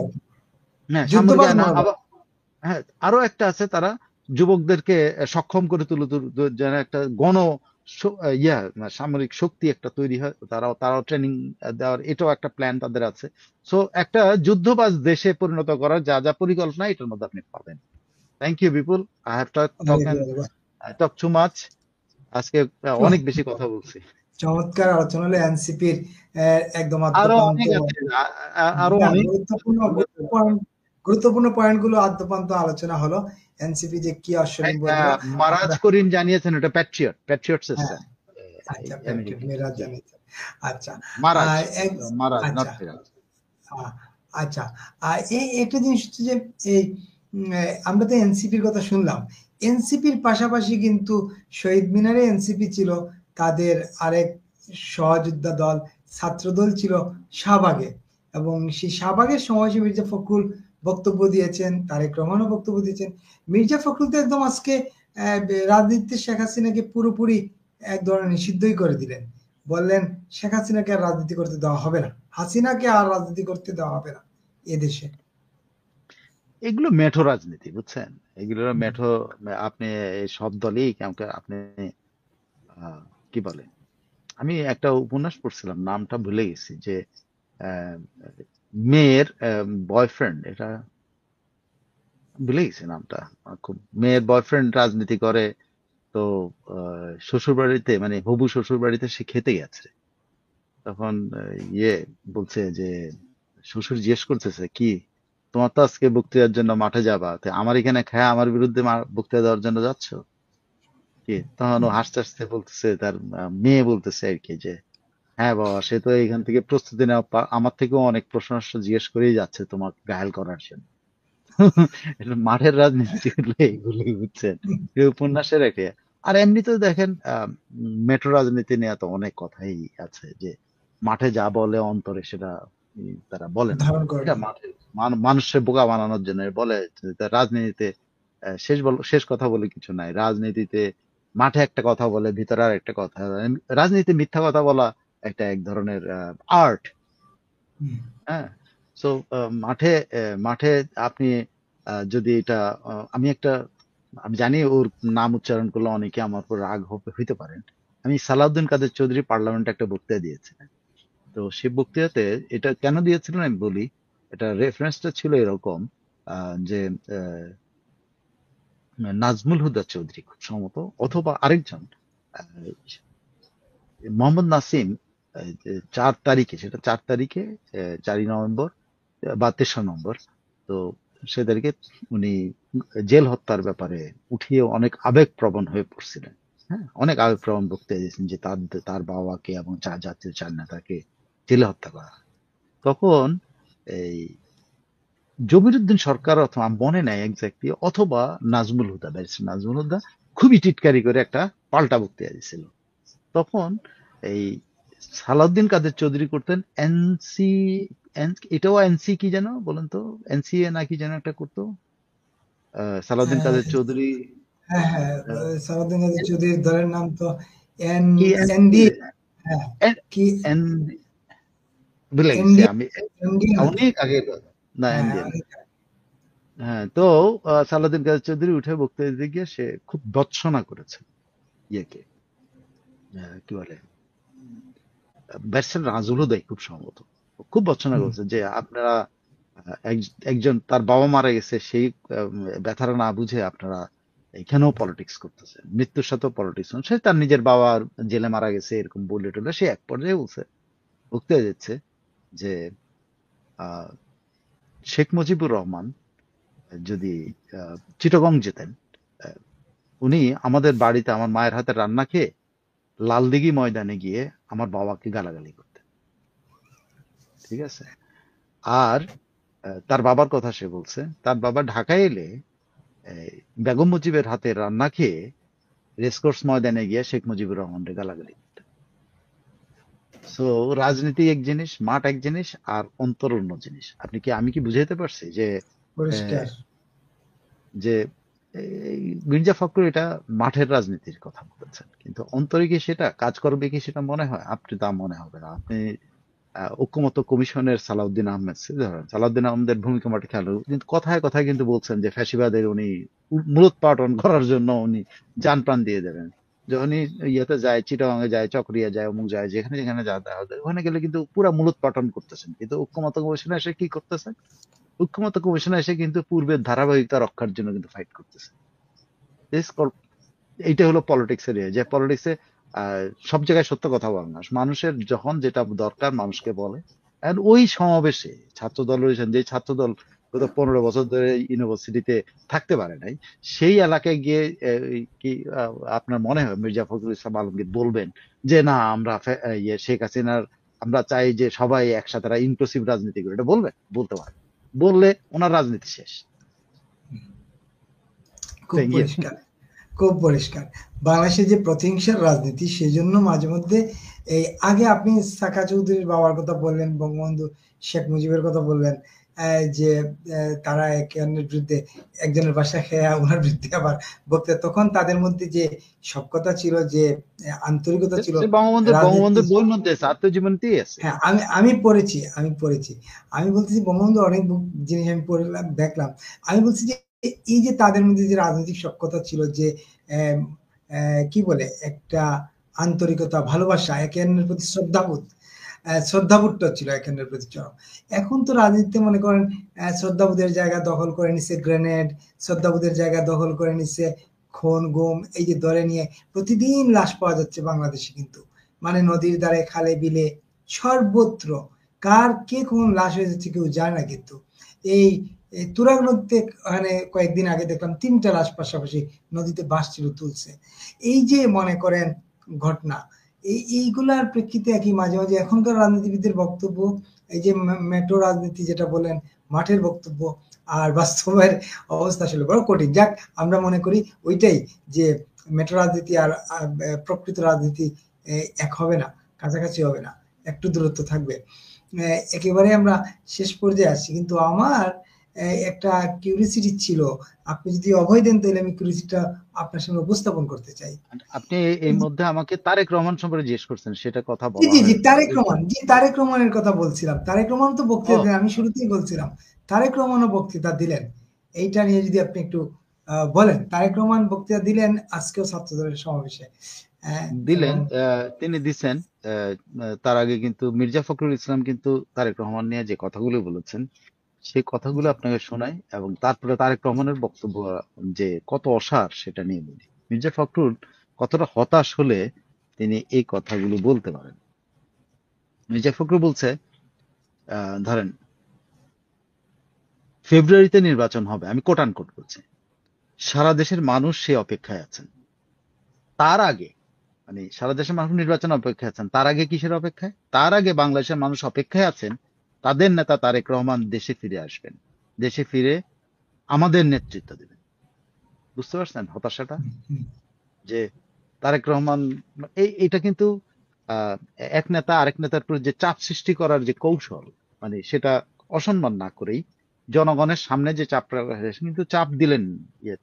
হ্যাঁ, যুদ্ধবাজ সামরিকায়ন মনোভাব। আবার। হ্যাঁ, আরো একটা আছে, তারা যুবকদেরকে সক্ষম করে যেন একটা সামরিক শক্তি একটা তৈরি হয়, তারাও ট্রেনিং দেওয়ার, এটাও একটা প্ল্যান তাদের আছে। সো একটা যুদ্ধবাজ দেশে পরিণত করার যা যা পরিকল্পনা এটার মধ্যে আপনি পাবেন। Thank you Bipul, I have আরে বাবা, টক টু মাচ আজকে, অনেক বেশি কথা বলছি। চমৎকার আলোচনা হলো এনসিপির একদম আরো আদ্যপান্ত। অনেক আছে, আরো না, অনেক। গুরুত্বপূর্ণ পয়েন্ট গুলো আদ্যপান্ত আলোচনা হলো। এনসিপি যে কি অশ্বনি বলল মারাজ আমরা। করিম জানিয়েছেন ওটা প্যাট্রিয়ট হ্যাঁ, সিস্টেম আচ্ছা, প্যাট্রিয়ট আমেরিকা। মেরাজ জানিয়েছেন। আচ্ছা। মারাজ, আর মারাজ নট আচ্ছা, ফিরাজ। আচ্ছা। এই একটা জিনিস হচ্ছে যে এই আমরা তো এনসিপির কথা শুনলাম। এনসিপির পাশাপাশি কিন্তু শহীদ মিনারে এনসিপি ছিল, তাদের আরেক সহযোদ্ধা দল ছাত্রদল ছিল শাহবাগে, এবং সেই শাহবাগের সমাবেশে মির্জা ফখরুল বক্তব্য দিয়েছেন, তারেক রহমানও বক্তব্য দিয়েছেন। মির্জা ফখরুল তো একদম আজকে রাজনীতিতে শেখ হাসিনাকে পুরোপুরি এক ধরনের নিষিদ্ধই করে দিলেন। বললেন শেখ হাসিনাকে আর রাজনীতি করতে দেওয়া হবে না, হাসিনাকে আর রাজনীতি করতে দেওয়া হবে না এদেশে। এগুলো মেঠো রাজনীতি, বুঝছেন, এগুলো মেঠো। আপনি এই সব দলই আপনি আহ, কি বলে, আমি একটা উপন্যাস পড়ছিলাম, নামটা ভুলে গেছি, যে আহ, মেয়ের বয়ফ্রেন্ড, এটা ভুলে গেছি নামটা। খুব মেয়ের বয়ফ্রেন্ড রাজনীতি করে, তো শ্বশুর বাড়িতে মানে হবু শ্বশুর বাড়িতে সে খেতে গেছে, তখন ইয়ে বলছে যে শ্বশুর জিজ্ঞেস করতেছে কি তোমার তো আজকে বক্তৃতার জন্য মাঠে যাবা, তো আমার এখানে খায় আমার বিরুদ্ধে বক্তৃতা দেওয়ার জন্য যাচ্ছ কি? তখন ও হাসতে হাসতে বলতেছে, তার মেয়ে বলতেছে আর কি, যে হ্যাঁ বাবা, সে তো এখান থেকে প্রস্তুতি নেওয়া আমার থেকেও অনেক প্রশ্ন জিজ্ঞেস করেই যাচ্ছে তোমাকে ঘায়াল করার জন্য। এটা মাঠের রাজনীতি হলে এগুলোই, বুঝছেন, এই উপন্যাসের একটা। আর এমনিতেও দেখেন মেট্রো রাজনীতি নিয়ে তো অনেক কথাই আছে, যে মাঠে যা বলে অন্তরে সেটা তারা বলে না। ধারণ করে এটা না। মাঠে মানুষের বোকা বানানোর জন্য বলে, যে রাজনীতিতে শেষ কথা বলে কিছু নাই রাজনীতিতে। মাঠে একটা কথা বলে, ভিতরে আর একটা কথা। রাজনীতিতে মিথ্যা কথা বলা একটা এক ধরনের আর্ট। হুম। হ্যাঁ। সো মাঠে মাঠে আপনি যদি এটা আমি জানি ওর নাম উচ্চারণ করলে অনেকে আমার উপর রাগ হইতে পারেন। আমি সালাউদ্দিন কাদের চৌধুরী পার্লামেন্টে একটা বক্তৃতা দিয়েছিলেন। তো সেই বক্তৃতাতে এটা কেন দিয়েছিলেন আমি বলি। এটা রেফারেন্সটা ছিল এরকম যে আহ, নাজমুল হুদা চৌধুরী খুব সম্ভবত, অথবা আরেকজন আহ, মোহাম্মদ নাসিম, যে 4 তারিখে, সেটা 4 তারিখে, 4ই নভেম্বর বা 3রা নভেম্বর, তো সে তারিখে উনি জেল হত্যার ব্যাপারে উঠিয়ে অনেক আবেগপ্রবণ হয়ে পড়ছিলেন। হ্যাঁ, অনেক আবেগপ্রবণ বক্তৃতা দিয়েছেন যে তার তার বাবাকে এবং জাতীয় 4 নেতাকে জেলে হত্যা করা হয়। তখন এই জমিরুদ্দিন সরকার, অথবা আমার মনে নাই এক্স্যাক্টলি, অথবা নাজমুল হুদা, ব্যারিস্টার নাজমুল হুদা খুবই টিটকারি করে একটা পাল্টা বক্তৃতা দিয়েছিল। তখন এই সালাউদ্দিন কাদের চৌধুরী করতেন এনসি, এটাও এনসি কি যেন বলেন তো, এনসিএ না কি যেন একটা করতো সালাউদ্দিন কাদের চৌধুরী। হ্যাঁ, হ্যাঁ, আহ, সালাউদ্দিন কাদের চৌধুরীর দলের নাম তো এন কি এন এনসি, ডি হ্যাঁ, কি ভুলে গেছি এনডি আমি, এনডি না তো? অনেক আগে, না হ্যাঁ, এনডিএ না। হ্যাঁ, তো সালাউদ্দিন কাদের চৌধুরী উঠে বক্তৃতা দিতে গিয়ে সে খুব ভৎসনা করেছে ইয়েকে, কি বলে, ব্যারিস্টার নাজমুল হুদাই খুব সম্ভবত খুব ভৎসনা হুম, করেছে যে আপনারা একজন তার বাবা মারা গেছে সেই ব্যথাটা না বুঝে আপনারা এখানেও পলিটিক্স করতেছেন, মৃত্যুর সাথেও পলিটিক্স। সে তার নিজের বাবা জেলে মারা গেছে এরকম বলে টলে সে এক পর্যায়ে বলছে, বক্তৃতা দিচ্ছে যে আহ, শেখ মুজিবুর রহমান যদি চিটাগং যেতেন, আহ, উনি আমাদের বাড়িতে আমার মায়ের হাতে রান্না খেয়ে লালদিঘি ময়দানে গিয়ে আমার বাবাকে গালাগালি করতেন। ঠিক আছে। আর তার বাবার কথা সে বলছে, তার বাবা ঢাকায় এলে এই বেগম মুজিবের হাতে রান্না খেয়ে রেসকোর্স ময়দানে গিয়ে শেখ মুজিবুর রহমানকে গালাগালি করতেন। সো রাজনীতি এক জিনিস, মাঠ এক জিনিস, আর অন্তর অন্য জিনিস। আমি কি বুঝাইতে পারছি যে আহ, পরিষ্কার। যে এই মির্জা ফখরুল এটা মাঠের রাজনীতির কথা বলেছেন, কিন্তু অন্তরে কি সেটা কাজ করবে কি সেটা মনে হয়? আপনি তা মনে হবে না। আপনি ঐক্যমত্য কমিশনের সালাউদ্দিন আহমেদ, ধরেন সালাউদ্দিন আহমেদের ভূমিকা মাঠে খেয়াল করুন। কিন্তু কথায় কথায় কিন্তু বলছেন যে ফ্যাসিবাদের উনি মূলোৎপাটন করার জন্য উনি জান প্রাণ দিয়ে দেবেন। যখনই ইয়েতে যায়, চিটাগাঙে যায়, চকরিয়া যায়, অমুক যায়, যেখানে যেখানে যা দেওয়া যায়, ওখানে গেলে কিন্তু পুরা মূলোৎপাটন করতেছেন। কিন্তু ঐক্যমত্য কমিশনে এসে কি করতেছেন? ঐক্যমত্য কমিশনে এসে কিন্তু পূর্বের ধারাবাহিকতা রক্ষার জন্য কিন্তু ফাইট করতেছে। এইটা হলো পলিটিক্স এর যে পলিটিক্সে সব জায়গায় সত্য কথা বলে না, মানুষের যখন যেটা দরকার মানুষকে বলে। আর ওই সমাবেশে ছাত্র দল রয়েছেন, যে ছাত্র দল গত 15 বছর ধরে ইউনিভার্সিটিতে থাকতে পারে নাই, সেই এলাকায় গিয়ে কি আপনার মনে হয় মির্জা ফখরুল ইসলাম আলমগীর বলবেন যে না আমরা শেখ হাসিনার, আমরা চাই যে সবাই একসাথে ইনক্লুসিভ রাজনীতি করে? এটা বলবেন? বলতে পারে। বললে ওনার রাজনীতি শেষ। খুব পরিষ্কার, খুব পরিষ্কার। বাংলাদেশে যে প্রতিহিংসার রাজনীতি, সেই জন্য মাঝে মধ্যে এই আগে আপনি সাকা চৌধুরীর বাবার কথা বললেন, বঙ্গবন্ধু শেখ মুজিবের কথা বললেন, যে তারা একে অন্যের বিরুদ্ধে, একজনের বাসায় খেয়ে ওনার বিরুদ্ধে আবার বলতে, তখন তাদের মধ্যে যে সখ্যতা ছিল, যে আন্তরিকতা ছিল সে বঙ্গবন্ধুর রাজনীতি। বঙ্গবন্ধুর বইয়ের মধ্যে আছে, আত্মজীবনীতেই আছে। হ্যাঁ, আমি পড়েছি। আমি বলতেছি বঙ্গবন্ধু অনেক জিনিস আমি পড়লাম, দেখলাম। আমি বলছি যে এই যে তাদের মধ্যে যে রাজনৈতিক সখ্যতা ছিল, যে আহ, কি বলে একটা আন্তরিকতা, ভালোবাসা, একে অন্যের প্রতি শ্রদ্ধাবোধ, শ্রদ্ধাবোধটা ছিল একে অন্যের প্রতি চরম। এখন তো রাজনীতিতে মনে করেন শ্রদ্ধাবোধের জায়গা দখল করে নিচ্ছে গ্রেনেড, শ্রদ্ধাবোধের জায়গা দখল করে নিচ্ছে খুন গুম, এই যে ধরে নিয়ে প্রতিদিন লাশ পাওয়া যাচ্ছে বাংলাদেশে। কিন্তু মানে নদীর ধারে, খালে বিলে, সর্বত্র কার কে কোন লাশ হয়ে যাচ্ছে কেউ জানে না। কিন্তু এই তুরাগ নদীতে, মানে কয়েকদিন আগে দেখলাম 3টা লাশ পাশাপাশি নদীতে ভাসছিল, তুলছে। এই যে মনে করেন ঘটনা, এইগুলার প্রেক্ষিতে একই মাঝে মাঝে এখনকার রাজনীতিবিদদের বক্তব্য, এই যে মেট্রো রাজনীতি যেটা বলেন, মাঠের বক্তব্য আর বাস্তবের অবস্থা আসলে বড় কঠিন। যাক, আমরা মনে করি ওইটাই, যে মেট্রো রাজনীতি আর প্রকৃত রাজনীতি এক হবে না, কাছাকাছি হবে না, একটু দূরত্ব থাকবে। একেবারে আমরা শেষ পর্যায়ে আসছি, কিন্তু আমার একটা কিউরিসিটি ছিল। আপনি যদি অভয় দেন তাহলে আমি কিউরিসিটিটা আপনার সঙ্গে উপস্থাপন করতে চাই। আপনি এই মধ্যে আমাকে তারেক রহমান সম্পর্কে জিজ্ঞেস করছেন, সেটা কথা জি, বলা জি, জি, হয়নি। তারেক রহমান, জি, তারেক রহমানের কথা বলছিলাম। তারেক রহমান তো বক্তৃতা ও, দিলেন, আমি শুরুতেই বলছিলাম তারেক রহমানও বক্তৃতা দিলেন। এইটা নিয়ে যদি আপনি একটু বলেন। তারেক রহমান বক্তৃতা দিলেন আজকেও ছাত্রদলের সমাবেশে। দিলেন, এবং তিনি দিছেন। তার আগে কিন্তু মির্জা ফখরুল ইসলাম কিন্তু তারেক রহমান নিয়ে যে কথাগুলো বলেছেন সেই কথাগুলো জি, আপনাকে শোনাই, এবং তারপরে তারেক রহমানের বক্তব্য যে কত অসার সেটা নিয়ে বলি। মির্জা ফখরুল কতটা হতাশ হলে তিনি এই কথাগুলো বলতে পারেন। মির্জা ফখরুল বলছে, ধরেন ফেব্রুয়ারিতে নির্বাচন হবে, আমি কোট আনকোট বলছি, সারা দেশের মানুষ সে অপেক্ষায় আছেন। তার আগে, মানে সারা দেশের মানুষ নির্বাচন অপেক্ষায় আছেন, তার আগে কিসের অপেক্ষায়? তার আগে বাংলাদেশের মানুষ অপেক্ষায় আছেন তাদের নেতা তারেক রহমান দেশে ফিরে আসবেন, দেশে ফিরে আমাদের নেতৃত্ব দেবেন। বুঝতে পারছেন হতাশাটা? হুম, হুম, যে তারেক রহমান, এটা কিন্তু আহ এক নেতা আরেক নেতার উপর যে চাপ সৃষ্টি করার যে কৌশল, মানে সেটা অসম্মান না করেই জনগণের সামনে যে চাপটা কিন্তু চাপ দিলেন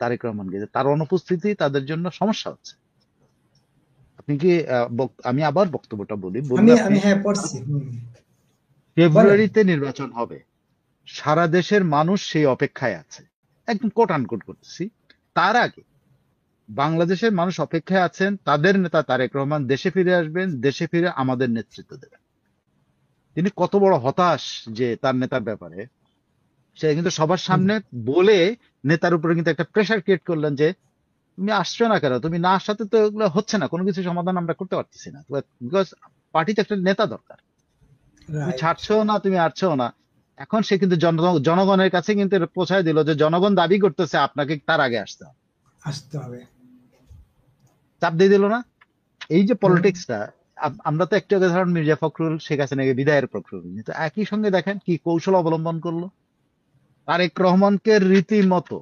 তারেক রহমানকে, যে তার অনুপস্থিতি তাদের জন্য সমস্যা হচ্ছে। আপনি কি আমি আবার বক্তব্যটা বলি, আমি বললে আপনি, আমি হ্যাঁ পড়ছি। বলেন। ফেব্রুয়ারিতে নির্বাচন হবে, সারা দেশের মানুষ সেই অপেক্ষায় আছে, একদম কোট আনকোট করতেছি। তার আগে বাংলাদেশের মানুষ অপেক্ষায় আছেন তাদের নেতা তারেক রহমান দেশে ফিরে আসবেন, দেশে ফিরে আমাদের নেতৃত্ব দেবেন। তিনি কত বড় হতাশ যে তার নেতার ব্যাপারে, সেটা কিন্তু সবার হুম, সামনে বলে নেতার উপরে কিন্তু একটা প্রেশার ক্রিয়েট করলেন যে তুমি আসছো না কেন, তুমি না আসাতে তো এগুলো হচ্ছে না, কোনো কিছু সমাধান আমরা করতে পারতেছি না, বিকজ পার্টিতে একটা নেতা দরকার। তুমি রাইট। ছাড়ছো না, তুমি আসছো না। এখন সে কিন্তু জনগণের কাছে কিন্তু এটা পৌঁছায় দিল যে জনগণ দাবি করতেছে আপনাকে তার আগে আসতে হবে, আসতে হবে। চাপ দিয়ে দিল না? এই যে হুম, পলিটিক্সটা, আমরা তো একটু আগে ধরেন মির্জা ফখরুল শেখ হাসিনাকে বিদায়ের প্রক্রিয়া, কিন্তু একই সঙ্গে দেখেন কি কৌশল অবলম্বন করলো। তারেক রহমানকে রীতিমতো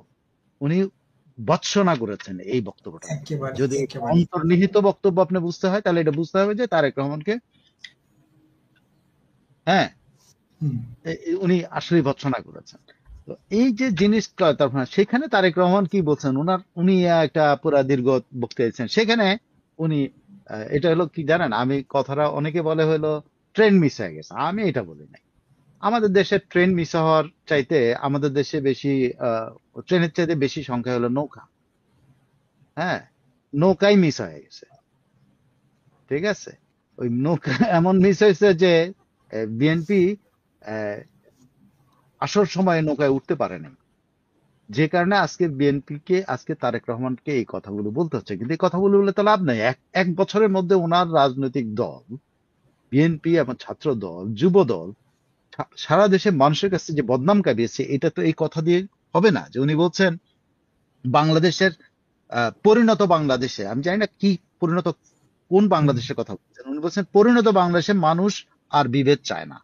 উনি ভৎসনা করেছেন এই বক্তব্যটার মাধ্যমে। একেবারে যদি এটা একেবারে। অন্তর্নিহিত বক্তব্য আপনি বুঝতে হয় তাহলে এটা বুঝতে হবে যে তারেক রহমানকে, হ্যাঁ, হুম, উনি আসলেই ভৎসনা করেছেন। তো এই যে জিনিসটা, তারপর সেখানে তারেক রহমান কি বলছেন, উনি একটা পুরা দীর্ঘ বক্তৃতা দিয়েছেন সেখানে। উনি এটা হলো কি জানেন, আমি কথাটা অনেকে বলে হলো ট্রেন মিস হয়ে গেছে, আমি এটা বলি নাই। আমাদের দেশে ট্রেন মিস হওয়ার চাইতে আমাদের দেশে বেশি, আহ ট্রেনের চাইতে বেশি সংখ্যা হলো নৌকা। হ্যাঁ, নৌকাই মিস হয়ে গেছে। ঠিক আছে, ওই নৌকা এমন মিস হয়েছে যে বিএনপি আসল সময়ে নৌকায় উঠতে পারে নাই, যে কারণে আজকে বিএনপি কে, আজকে তারেক রহমানকে এই কথাগুলো বলতে হচ্ছে। কিন্তু এই কথাগুলো বলে তো লাভ নাই। এক এক বছরের মধ্যে ওনার রাজনৈতিক দল, বিএনপি এবং ছাত্র দল, যুব দল, সারা দেশে মানুষের কাছে যে বদনাম কাঁদিয়েছে, এটা তো এই কথা দিয়ে হবে না। যে উনি বলছেন বাংলাদেশের পরিণত বাংলাদেশে, আমি জানি না কি পরিণত, কোন হুম, বাংলাদেশের কথা বলছেন। উনি বলছেন পরিণত বাংলাদেশে মানুষ আর বিভেদ চায় না।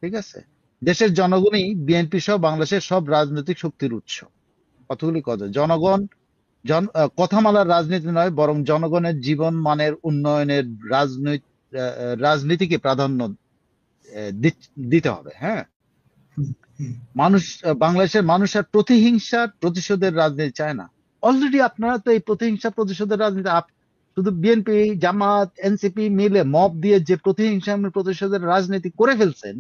ঠিক আছে, দেশের জনগণই বিএনপি সহ বাংলাদেশের সব রাজনৈতিক শক্তির উৎস। কতগুলি কথা, জনগণ কথামালার রাজনীতি নয়, বরং জনগণের জীবন মানের উন্নয়নের রাজনৈতিক রাজনীতিকে প্রাধান্য দিতে হবে। হ্যাঁ, হুম, হুম, মানুষ, বাংলাদেশের মানুষ আর প্রতিহিংসা প্রতিশোধের রাজনীতি চায় না। অলরেডি আপনারা তো এই প্রতিহিংসা প্রতিশোধের রাজনীতি, শুধু বিএনপি জামাত এনসিপি মিলে মব দিয়ে যে প্রতিহিংসা প্রতিশোধের রাজনীতি করে ফেলছেন,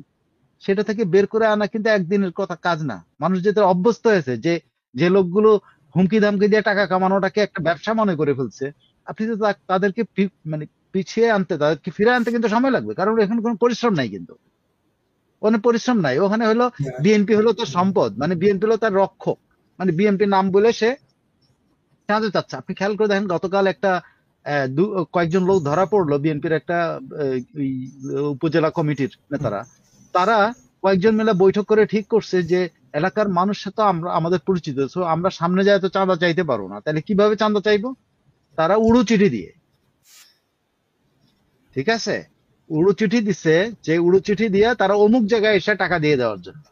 সেটা থেকে বের করে আনা কিন্তু একদিনের কথা কাজ না। মানুষ যেটা অভ্যস্ত হয়েছে, যে যে লোকগুলো হুমকি ধামকি দিয়ে টাকা কামানোটাকে একটা ব্যবসা মনে করে ফেলছে, আপনি তো তাদেরকে মানে পিছিয়ে আনতে, তাদেরকে ফিরে আনতে কিন্তু সময় লাগবে, কারণ এখানে কোনো পরিশ্রম নাই। কিন্তু ওখানে পরিশ্রম নাই, ওখানে হলো yeah, বিএনপি হলো তার সম্পদ, মানে বিএনপি হলো তার রক্ষক, মানে বিএনপি নাম বলে সে সাহায্য চাচ্ছে। আপনি খেয়াল করে দেখেন, গতকাল একটা কয়েকজন লোক ধরা পড়লো বিএনপির একটা এই উপজেলা কমিটির হুম, নেতারা। তারা কয়েকজন মিলে বৈঠক করে ঠিক করছে যে এলাকার মানুষের সাথে আমরা আমাদের পরিচিত, তো আমরা সামনে যায় তো চাঁদা চাইতে পারবো না, তাহলে কিভাবে চাঁদা চাইবো? তারা উড়ু চিঠি দিয়ে, ঠিক আছে, উড়ু চিঠি দিচ্ছে, যে উড়ু চিঠি দিয়ে তারা অমুক জায়গায় এসে টাকা দিয়ে দেওয়ার জন্য,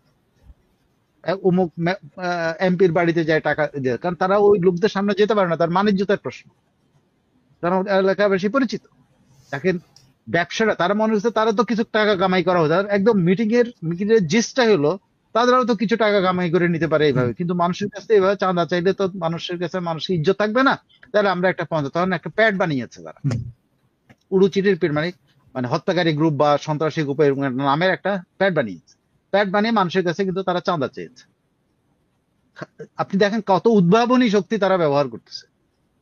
অমুক এমপির বাড়িতে যায় টাকা দিয়ে, কারণ তারা ওই লোকদের সামনে যেতে পারে না, তার বাণিজ্যতার প্রশ্ন, তারা এলাকা বেশি পরিচিত। দেখেন ব্যবসাটা, তারা মনে হচ্ছে তারা তো কিছু টাকা কামাই করা হতো, একদম মিটিং এর জিসটা হলো তাদেরও তো কিছু টাকা কামাই করে নিতে পারে হুম, এইভাবে। কিন্তু মানুষের কাছে এইভাবে চাঁদা চাইলে তো মানুষের কাছে মানুষের ইজ্জত থাকবে না। তাহলে আমরা একটা পঞ্চায়েত, তখন একটা প্যাড বানিয়েছে তারা, হুম, উড়ু চিঠির প্যাড, মানে মানে হত্যাকারী গ্রুপ বা সন্ত্রাসী গ্রুপ এরকম একটা নামের একটা প্যাড বানিয়েছে। প্যাড বানিয়ে মানুষের কাছে কিন্তু তারা চাঁদা চেয়েছে। আপনি দেখেন কত উদ্ভাবনী শক্তি তারা ব্যবহার করতেছে।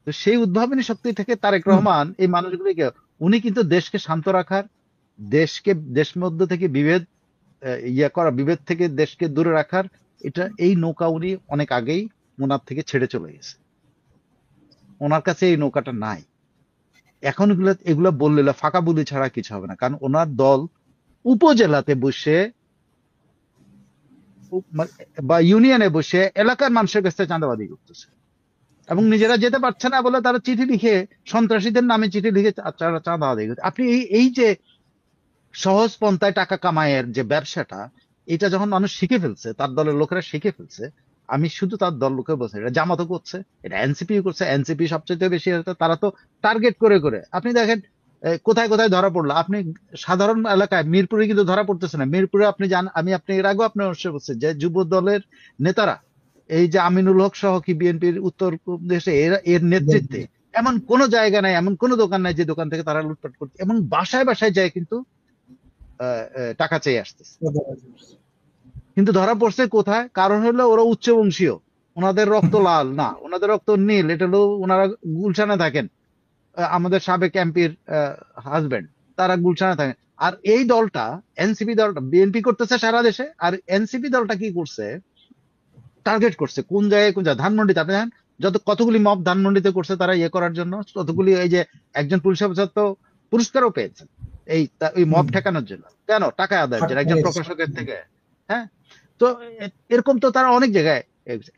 তো সেই উদ্ভাবনী শক্তি থেকে তারেক হুম, রহমান এই মানুষগুলিকে, উনি কিন্তু দেশকে শান্ত রাখার, দেশ মধ্য থেকে বিভেদ বিভেদ থেকে দেশকে দূরে রাখার, এই নৌকা উনি অনেক আগেই ওনার থেকে ছেড়ে চলে গেছে। ওনার কাছে এই নৌকাটা নাই। এখন এগুলা বললে ফাঁকা বুলি ছাড়া কিছু হবে না, কারণ ওনার দল উপজেলাতে বসে বা ইউনিয়নে বসে এলাকার মানুষের কাছে চাঁদাবাদি করতেছে, এবং নিজেরা যেতে পারছে না বলে তারা চিঠি লিখে, সন্ত্রাসীদের নামে চিঠি লিখে চাঁদাবাদি করছে। আপনি এই যে সহজ পন্থায় টাকা কামাইয়ের যে ব্যবসাটা, এটা যখন মানুষ শিখে ফেলছে, তার দলের লোকেরা শিখে ফেলছে, আমি শুধু তার দল লোকে বলছি, এটা জামাতও করছে, এটা এনসিপি করছে। এনসিপি সবচেয়ে বেশি তারা তো টার্গেট করে করে, আপনি দেখেন কোথায় কোথায় ধরা পড়লো। আপনি সাধারণ এলাকায় মিরপুরে কিন্তু ধরা পড়তেছে না। মিরপুরে আপনি আপনি এর আগেও আপনি অবশ্যই বলছেন যে যুব দলের নেতারা, এই যে আমিনুল হক সহ কি বিএনপির উত্তরপ্রদেশে এর নেতৃত্বে এমন কোন জায়গা নাই, এমন কোন দোকান নাই যে দোকান থেকে তারা লুটপাট করছে, এবং বাসায় বাসায় যায় কিন্তু টাকা চেয়ে আসতেছে। কিন্তু ধরা পড়ছে কোথায়? কারণ হলো ওরা উচ্চবংশীয়, ওনাদের রক্ত লাল না, ওনাদের রক্ত নীল। এটা হলো ওনারা গুলশানে থাকেন, আমাদের সাবেক এমপির হাজবেন্ড, তারা গুলশানে থাকেন। আর এই দলটা, এনসিপি দলটা বিএনপি করতেছে সারা দেশে, আর এনসিপি দলটা কি করছে, টার্গেট করছে কোন জায়গায় কোন জায়গায়। ধানমন্ডিতে আপনি দেখেন, কতগুলি মব ধানমন্ডিতে করছে তারা করার জন্য, ততগুলি এই যে একজন পুলিশ অফিসার তো পুরস্কারও পেয়েছেন ওই মব ঠেকানোর জন্য। কেন? টাকা আদায়ের জন্য, একজন প্রকাশকের থেকে। হ্যাঁ, তো এরকম তো তারা অনেক জায়গায়,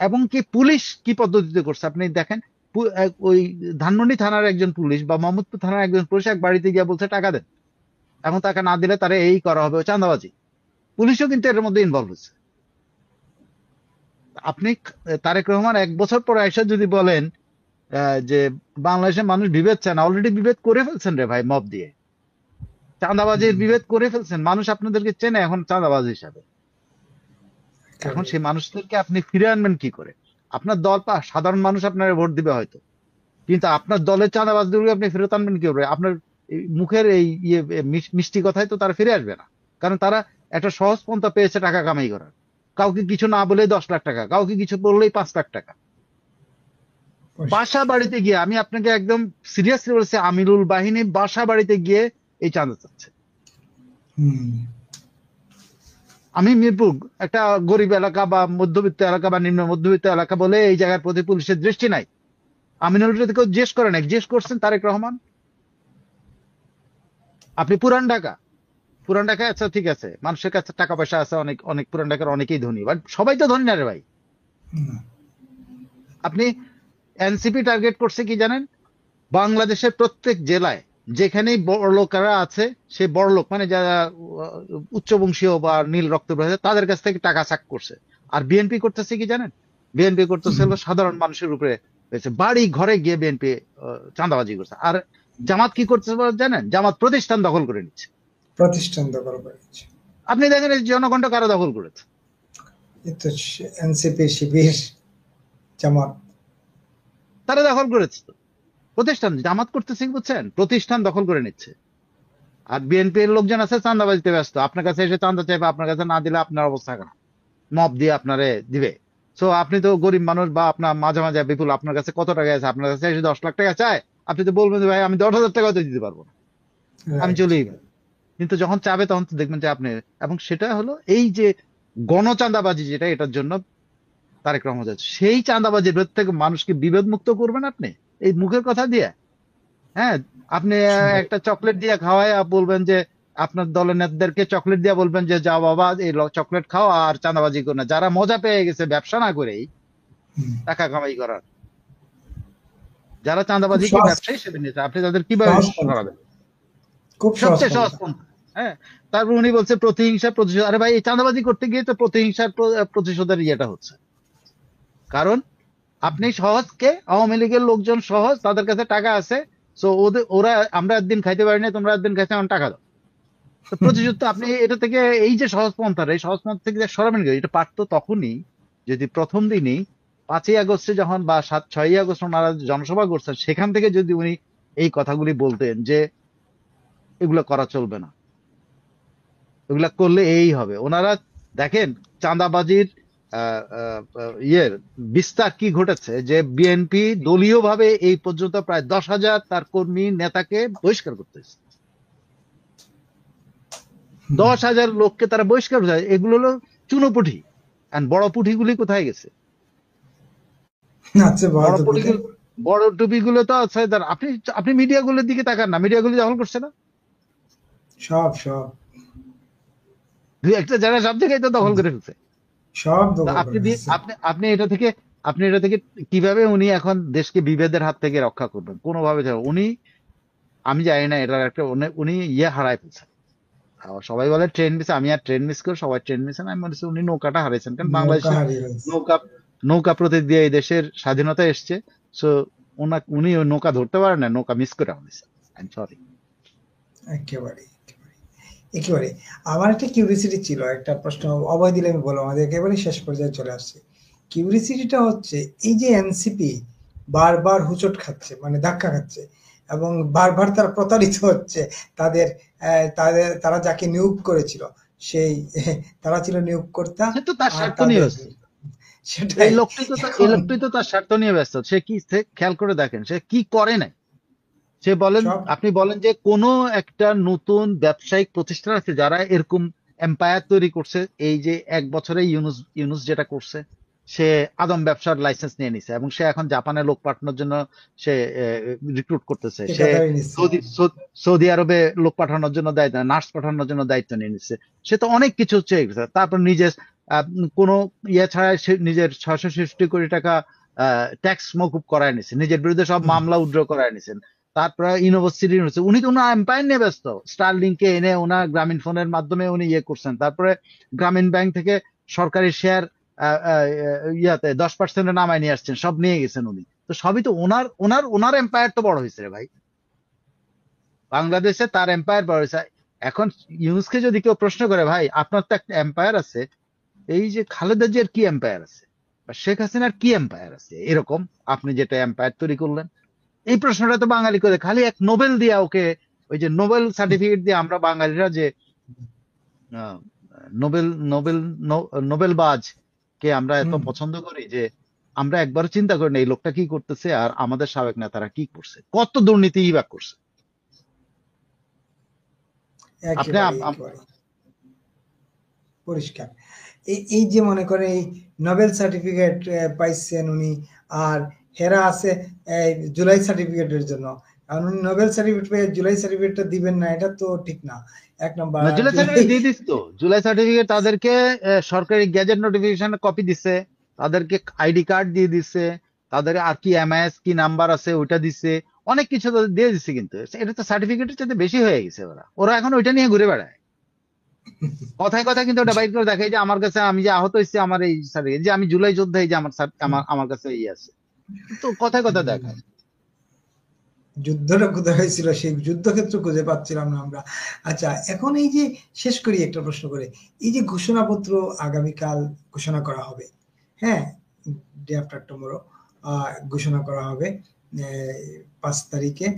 এবং কি পুলিশ কি পদ্ধতিতে করছে আপনি দেখেন। ওই ধানমন্ডি থানার একজন পুলিশ বা মোহাম্মদপুর থানার একজন পুলিশ এক বাড়িতে গিয়ে বলছে টাকা দেন, এখন টাকা না দিলে তারা এই করা হবে, চাঁদাবাজি। পুলিশও কিন্তু এর মধ্যে ইনভলভ হচ্ছে। আপনি তারেক রহমান 1 বছর পরে এসে যদি বলেন যে বাংলাদেশের মানুষ বিভেদ চান, অলরেডি বিভেদ করে ফেলছেন রে ভাই, মব দিয়ে চাঁদাবাজির বিভেদ করে ফেলছেন। মানুষ আপনাদেরকে চেনে এখন চাঁদাবাজ হিসাবে। এখন সেই মানুষদেরকে আপনি ফিরে আনবেন কি করে? আপনার দল সাধারণ মানুষ আপনার ভোট দিবে হয়তো, কিন্তু আপনার দলের চাঁদাবাজদেরকে আপনি ফেরত আনবেন কি করে? আপনার মুখের এই মিষ্টি কথায় তো তারা ফিরে আসবে না, কারণ তারা একটা সহজ পন্থা পেয়েছে টাকা কামাই করার। কাউকে কিছু না বলেই 10 লাখ টাকা, কাউকে কিছু বললেই 5 লাখ টাকা। বাসা বাড়িতে গিয়ে, আমি আপনাকে একদম সিরিয়াসলি বলছি, আমিরুল বাহিনী বাসা বাড়িতে গিয়ে এই চাঁদা চাচ্ছে। আমি মিরপুর একটা গরিব এলাকা বা মধ্যবিত্ত এলাকা বা নিম্ন মধ্যবিত্ত এলাকা বলে এই জায়গার প্রতি পুলিশের দৃষ্টি নাই। আমিনুল কেউ জিজ্ঞেস করে নাই, জিজ্ঞেস করছেন তারেক রহমান। আপনি পুরান ঢাকায়, আচ্ছা ঠিক আছে, মানুষের কাছে টাকা পয়সা আছে অনেক, অনেক পুরান ঢাকার অনেকেই ধনী, বাট সবাই তো ধনী না রে ভাই। আপনি এনসিপি টার্গেট করছে কি জানেন? বাংলাদেশের প্রত্যেক জেলায় যেখানেই বড় লোকেরা আছে, সে বড় লোক মানে যারা উচ্চবংশীয় বা নীল রক্ত তাদের কাছ থেকে টাকা চাক করছে। আর বিএনপি করতেছে কি জানেন? বিএনপি করতেছে সাধারণ মানুষের উপরে বাড়ি ঘরে গিয়ে বিএনপি চাঁদাবাজি করছে। আর জামাত কি করতেছে জানেন? জামাত প্রতিষ্ঠান দখল করে নিচ্ছে। আপনি দেখেন এই জনগণটা কারা দখল করেছে? এনসিপি, শিবির, জামাত, তারা দখল করেছে। প্রতিষ্ঠান জামাত করতেছে কি বুঝছেন? প্রতিষ্ঠান দখল করে নিচ্ছে। আর বিএনপির লোকজন আছে চাঁদাবাজিতে ব্যস্ত, আপনার কাছে এসে চাঁদা চাইবে, আপনার কাছে না দিলে আপনার অবস্থা খারাপ, মব দিয়ে আপনারে দিবে। সো আপনি তো গরিব মানুষ, বা আপনার মাঝে মাঝে বিপুল আপনার কাছে কত টাকা আছে, আপনার কাছে এসে 10 লাখ টাকা চায়, আপনি তো বলবেন ভাই আমি 10,000 টাকা তো দিতে পারবো না, আমি চলেই যাবো। কিন্তু যখন চাবে তখন তো দেখবেন যে আপনি, এবং সেটা হলো এই যে গণচাঁদাবাজি যেটা, এটার জন্য তারেক রহমান যাচ্ছে। সেই চাঁদাবাজির বিরুদ্ধে থেকে মানুষকে বিভেদ মুক্ত করবেন আপনি এই মুখের কথা দিয়ে? হ্যাঁ, আপনি একটা চকলেট দিয়ে খাওয়ায় বলবেন যে, আপনার দলের নেতাদেরকে চকলেট দিয়ে বলবেন যে যাও বাবা এই চকলেট খাও আর চাঁদাবাজি করো না। যারা মজা পেয়ে গেছে ব্যবসা না করেই টাকা কামাই করার, যারা চাঁদাবাজিকে ব্যবসা হিসেবে নিয়েছে, আপনি তাদের কিভাবে করাবেন? সবচেয়ে সহজ পন্থা। হ্যাঁ, তারপর উনি বলছে প্রতিহিংসা প্রতিশোধ। আরে ভাই, এই চাঁদাবাজি করতে গিয়ে তো প্রতিহিংসার প্রতিশোধের ইয়েটা হচ্ছে। কারণ আপনি সহজকে, আওয়ামী লীগের লোকজন সহজ, তাদের কাছে টাকা আছে, সো ওরা আমরা একদিন খাইতে পারি না, তোমরা একদিন খাইতে আমার টাকা দাও। তো প্রতিশোধ তো আপনি এটা থেকে, এই যে সহজ পন্থার, এই সহজ পন্থা থেকে সরাবেন। এটা পারতো তখনই যদি প্রথম দিনই 5ই আগস্টে যখন বা 6ই আগস্ট ওনারা জনসভা করছেন, সেখান থেকে যদি উনি এই কথাগুলি বলতেন যে এগুলা করা চলবে না, এগুলা করলে এই হবে। ওনারা দেখেন চাঁদাবাজির ইয়ের বিস্তার কি ঘটেছে, যে বিএনপি দলীয় ভাবে এই পর্যন্ত প্রায় 10,000 তার কর্মী নেতাকে বহিষ্কার করতেছে। হুম। 10,000 লোককে তারা বহিষ্কার করছে। এগুলো হলো চুনোপুঁটি। আর বড় পুঁঠিগুলি কোথায় গেছে? আচ্ছা, বড় বলতো কোথায়? পুঁটিগুলো, বড় টুপিগুলো তো আছে। আপনি আপনি মিডিয়াগুলোর দিকে তাকান না, মিডিয়াগুলো দখল করছে না? সব সব দুই একটা জায়গায় সব জায়গায় তো দখল করে ফেলছে। সব তো দখল আপনি করে ফেলছে। আপনি আপনি এটা থেকে, আপনি এটা থেকে কিভাবে উনি এখন দেশকে বিভেদের হাত থেকে রক্ষা করবেন? কোনোভাবে উনি, আমি জানি না, এটার একটা উনি ইয়ে হারায় ফেলছেন। সবাই বলে ট্রেন মিস, আমি আর ট্রেন মিস করে, সবাই ট্রেন মিস, আমি মনে হচ্ছে উনি নৌকাটা হারাইছেন। কারণ নৌকা বাংলাদেশের হারিয়ে ফেলছে। নৌকা, নৌকা প্রতীক দিয়ে এই দেশের স্বাধীনতা এসছে। সো উনি ওই নৌকা ধরতে পারেন না, নৌকা মিস করে ফেলেছেন। I am sorry. একেবারে একেবারে একেবারে। আমার একটা কিউরিসিটি ছিল, একটা প্রশ্ন অভয় দিলে আমি বলবো, আমাদের একেবারে শেষ পর্যায়ে চলে আসছে। কিউরিসিটিটা হচ্ছে, এই যে এনসিপি বারবার হুচট খাচ্ছে, মানে ধাক্কা খাচ্ছে, এবং বারবার তারা প্রতারিত হচ্ছে। তাদের তারা যাকে নিয়োগ করেছিল, সেই তারা ছিল নিয়োগকর্তা, সে তো তার আর স্বার্থ নিয়ে তাদের ব্যস্ত। এই সেটাই এই এখন লোকটাই তো তার স্বার্থ নিয়ে ব্যস্ত। সে খেয়াল করে দেখেন সে কি করে নাই। সে বলেন, সব। আপনি বলেন যে কোন একটা নতুন ব্যবসায়িক প্রতিষ্ঠান আছে যারা এরকম এম্পায়ার তৈরি করছে? এই যে 1 বছরে ইউনুস ইউনুস যেটা করছে, সে আদম ব্যবসার লাইসেন্স নিয়ে নিছে এবং সে এখন জাপানে লোক পাঠানোর জন্য সে রিক্রুট করতেছে। সে ঠিকাদারি নিচ্ছে। সৌদি আরবে লোক পাঠানোর জন্য দায়িত্ব, নার্স পাঠানোর জন্য দায়িত্ব নিয়ে নিচ্ছে। সে তো অনেক কিছু চেয়ে গেছে। তারপর নিজের কোনো ইয়ে ছাড়াই সে নিজের 666 কোটি টাকা ট্যাক্স মকুব করায় নিছে, নিজের বিরুদ্ধে সব হুম। মামলা উইথড্র করায় নিছেন। তারপরে ইউনিভার্সিটি হচ্ছে, উনি তো ওনার এম্পায়ার নিয়ে ব্যস্ত। স্টারলিংকে এনে ওনার গ্রামীণ ফোনের মাধ্যমে উনি ইয়ে করছেন। তারপরে গ্রামীণ ব্যাংক থেকে সরকারি শেয়ার ইয়াতে 10% নামায় নিয়ে আসছেন, সব নিয়ে গেছেন উনি। তো সবই তো ওনার ওনার ওনার এম্পায়ার তো বড় হয়েছে রে ভাই। বাংলাদেশে তার এম্পায়ার বড় হয়েছে। এখন ইউনুসকে যদি কেউ প্রশ্ন করে, ভাই আপনার তো একটা এম্পায়ার আছে, এই যে খালেদা জিয়ার কি এম্পায়ার আছে, বা শেখ হাসিনার কি এম্পায়ার আছে এরকম, আপনি যেটা এম্পায়ার তৈরি করলেন? এই প্রশ্নটা তো বাঙালি করে খালি এক নোবেল দিয়া ওকে, ওই যে নোবেল সার্টিফিকেট দিয়ে আমরা বাঙালিরা যে আহ, নোবেল নোবেল নোবেলবাজ কে আমরা এত হুম। পছন্দ করি, যে আমরা একবারও চিন্তা করি না এই লোকটা কি করতেছে আর আমাদের সাবেক নেতারা কি করছে, কত দুর্নীতি বা করছে। আপনি একেবারে একেবারে পরিষ্কার। এই যে মনে করে এই নোবেল সার্টিফিকেট পাইছেন উনি, আর হেরা আছে এই জুলাই সার্টিফিকেটের জন্য। কারণ উনি নোবেল সার্টিফিকেট পেয়ে জুলাই সার্টিফিকেটটা দিবেন না, এটা তো ঠিক না। এক নম্বর। না, আর জুলাই জুলাই সার্টিফিকেট দিয়ে দিস তো, জুলাই সার্টিফিকেট তাদেরকে সরকারি গ্যাজেট নোটিফিকেশন কপি দিছে, তাদেরকে আইডি কার্ড দিয়ে দিছে, তাদের আর কি এমআইএস কি নাম্বার আছে ওইটা দিছে, অনেক কিছু তাদের দিয়ে দিছে। কিন্তু এটা তো সার্টিফিকেটের চাইতে বেশি হয়ে গেছে। ওরা ওরা এখন ওইটা নিয়ে ঘুরে বেড়ায়। কথায় কথায় কিন্তু ওটা বাইর করে দেখায় যে আমার কাছে, আমি যে আহত হয়েছি, আমার এই সার্টিফিকেট, যে আমি জুলাই যোদ্ধা, এই যে আমার আমার আমার কাছে এই আছে। তো কথায় কথায় দেখায়। যুদ্ধটা কোথায় হয়েছিল, সেই যুদ্ধক্ষেত্র খুঁজে পাচ্ছিলাম না আমরা। আচ্ছা, এখন এই যে শেষ করি একটা প্রশ্ন করে, এই যে ঘোষণাপত্র আগামীকাল ঘোষণা করা হবে, হ্যাঁ, ডে আফটার টুমরো ঘোষণা করা হবে 5 তারিখে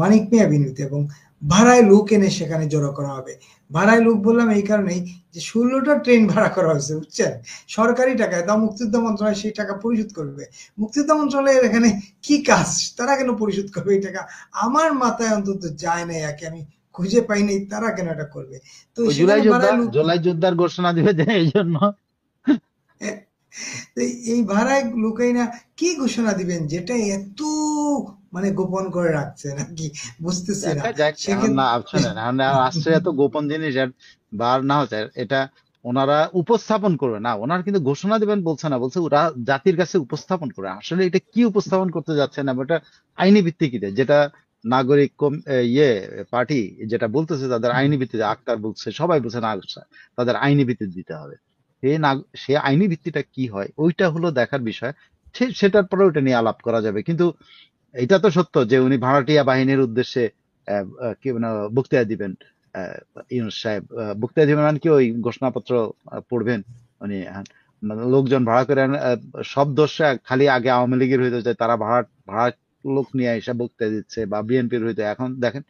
মানিক মিয়া এভিনিউতে, এবং ভাড়ায় লোক এনে সেখানে জড়ো করা হবে। ভাড়ায় লোক বললাম এই কারণেই যে 16টা ট্রেন ভাড়া করা হয়েছে, বুঝছেন, সরকারি টাকায়। তা মুক্তিযোদ্ধা মন্ত্রণালয় সেই টাকা পরিশোধ করবে। মুক্তিযোদ্ধা মন্ত্রণালয়ের এখানে কি কাজ, তারা কেন পরিশোধ করবে এই টাকা? আমার মাথায় অন্তত যায় না, একে আমি খুঁজে পাই নাই তারা কেন এটা করবে। তো ওই সেখানে ভাড়ায় লোক, জুলাই যোদ্ধার ঘোষণা দিবে যে এই জন্য। এই ভাড়ায় লুকাই না কি ঘোষণা দিবেন, যেটা এত মানে গোপন করে রাখছে নাকি, বুঝতেছি না দেখা যাক। এখন না সেক্ষেত্রে। শোনেন, এখন আসছে এত গোপন জিনিস, আর বার না হচ্ছে এটা ওনারা উপস্থাপন করবে না। ওনারা কিন্তু ঘোষণা দিবেন বলছে না, বলছে ওরা জাতির কাছে উপস্থাপন করে। আসলে এটা কি উপস্থাপন করতে যাচ্ছে না, এটা আইনি ভিত্তিতে যেটা নাগরিক ইয়ে পার্টি যেটা বলতেছে, তাদের আইনি ভিত্তিতে, আক্তার বলছে, সবাই বলছে না, তাদের আইনি ভিত্তি দিতে হবে। সে আইনি ভিত্তিটা কি হয় ওইটা হলো দেখার বিষয়। সেটার পরে ওইটা নিয়ে আলাপ করা যাবে। কিন্তু এটা তো সত্য যে উনি ভাড়াটিয়া বাহিনীর উদ্দেশ্যে কি মানে বক্তৃতা দিবেন। আহ, ইউনূস সাহেব বক্তৃতা দিবেন, মানে কি ওই ঘোষণাপত্র পড়বেন উনি। মানে লোকজন ভাড়া করে সব দোষ খালি আগে আওয়ামী লীগের হইতে যায়, তারা ভাড়া ভাড়া লোক নিয়ে এসে বক্তৃতা দিচ্ছে, বা বিএনপির হইতে। এখন দেখেন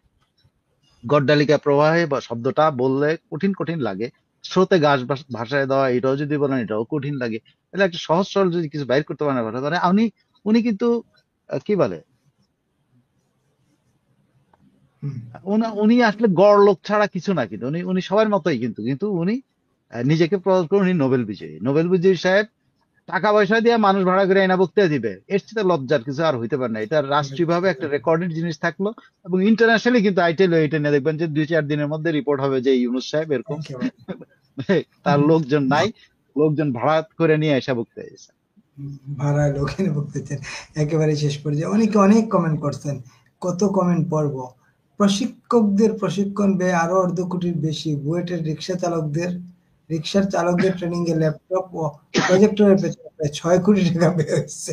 গড্ডালিকা প্রবাহে বা শব্দটা বললে কঠিন কঠিন লাগে, স্রোতে ঘাস ভাসায় দেওয়া, এটাও যদি বলেন এটাও কঠিন লাগে। তাহলে একটা সহজ সরল যদি কিছু বাইর করতে পারেন ভালো। মানে উনি উনি কিন্তু কি বলে, হুম, উনি আসলে গড় লোক ছাড়া কিছু না, কিন্তু উনি উনি সবার মতোই, কিন্তু কিন্তু উনি নিজেকে প্রকাশ করে উনি নোবেল বিজয়ী। নোবেল বিজয়ী সাহেব টাকা পয়সা দিয়ে মানুষ ভাড়া করে এনে বক্তৃতা দিবে, এর চেয়ে লজ্জার কিছু আর হইতে পারে না। এটা রাষ্ট্রীয় ভাবে একটা রেকর্ডেড জিনিস থাকলো, এবং ইন্টারন্যাশনালি কিন্তু আইটেল এটা নিয়ে দেখবেন যে 2-4 দিনের মধ্যে রিপোর্ট হবে যে ইউনূস সাহেব এরকম একেবারে। তার লোকজন নাই, লোকজন ভাড়া করে নিয়ে এসে বক্তৃতা দিচ্ছে। ভাড়া লোক এনে বলতেছেন একেবারে শেষ পর্যায়ে। অনেকে অনেক কমেন্ট করছেন, কত কমেন্ট পড়ব। প্রশিক্ষকদের প্রশিক্ষণ ব্যয় আরো 1/2 কোটির বেশি, বুয়েটের রিক্সার চালকদের ট্রেনিং এ ল্যাপটপ ও প্রজেক্টরের পেছনে প্রায় 6 কোটি টাকা ব্যয় হচ্ছে।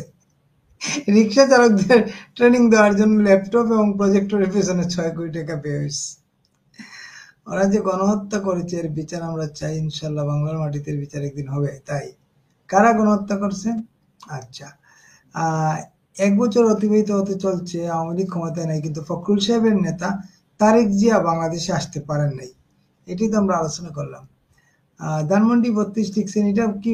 রিক্সা চালকদের ট্রেনিং দেওয়ার জন্য ল্যাপটপ এবং প্রজেক্টরের পেছনে 6 কোটি টাকা ব্যয় হচ্ছে। ওরা যে গণহত্যা করেছে এর বিচার আমরা চাই, ইনশাল্লাহ বাংলার মাটিতে এর বিচার একদিন হবে। তাই কারা গণহত্যা করছে? আচ্ছা, আহ 1 বছর অতিবাহিত হতে চলছে, আওয়ামী লীগ ক্ষমতায় নাই, কিন্তু ফখরুল সাহেবের নেতা তারেক জিয়া বাংলাদেশে আসতে পারেন নাই। এটি তো আমরা আলোচনা করলাম। ধানমন্ডি 32 লিখছেন, এটা কি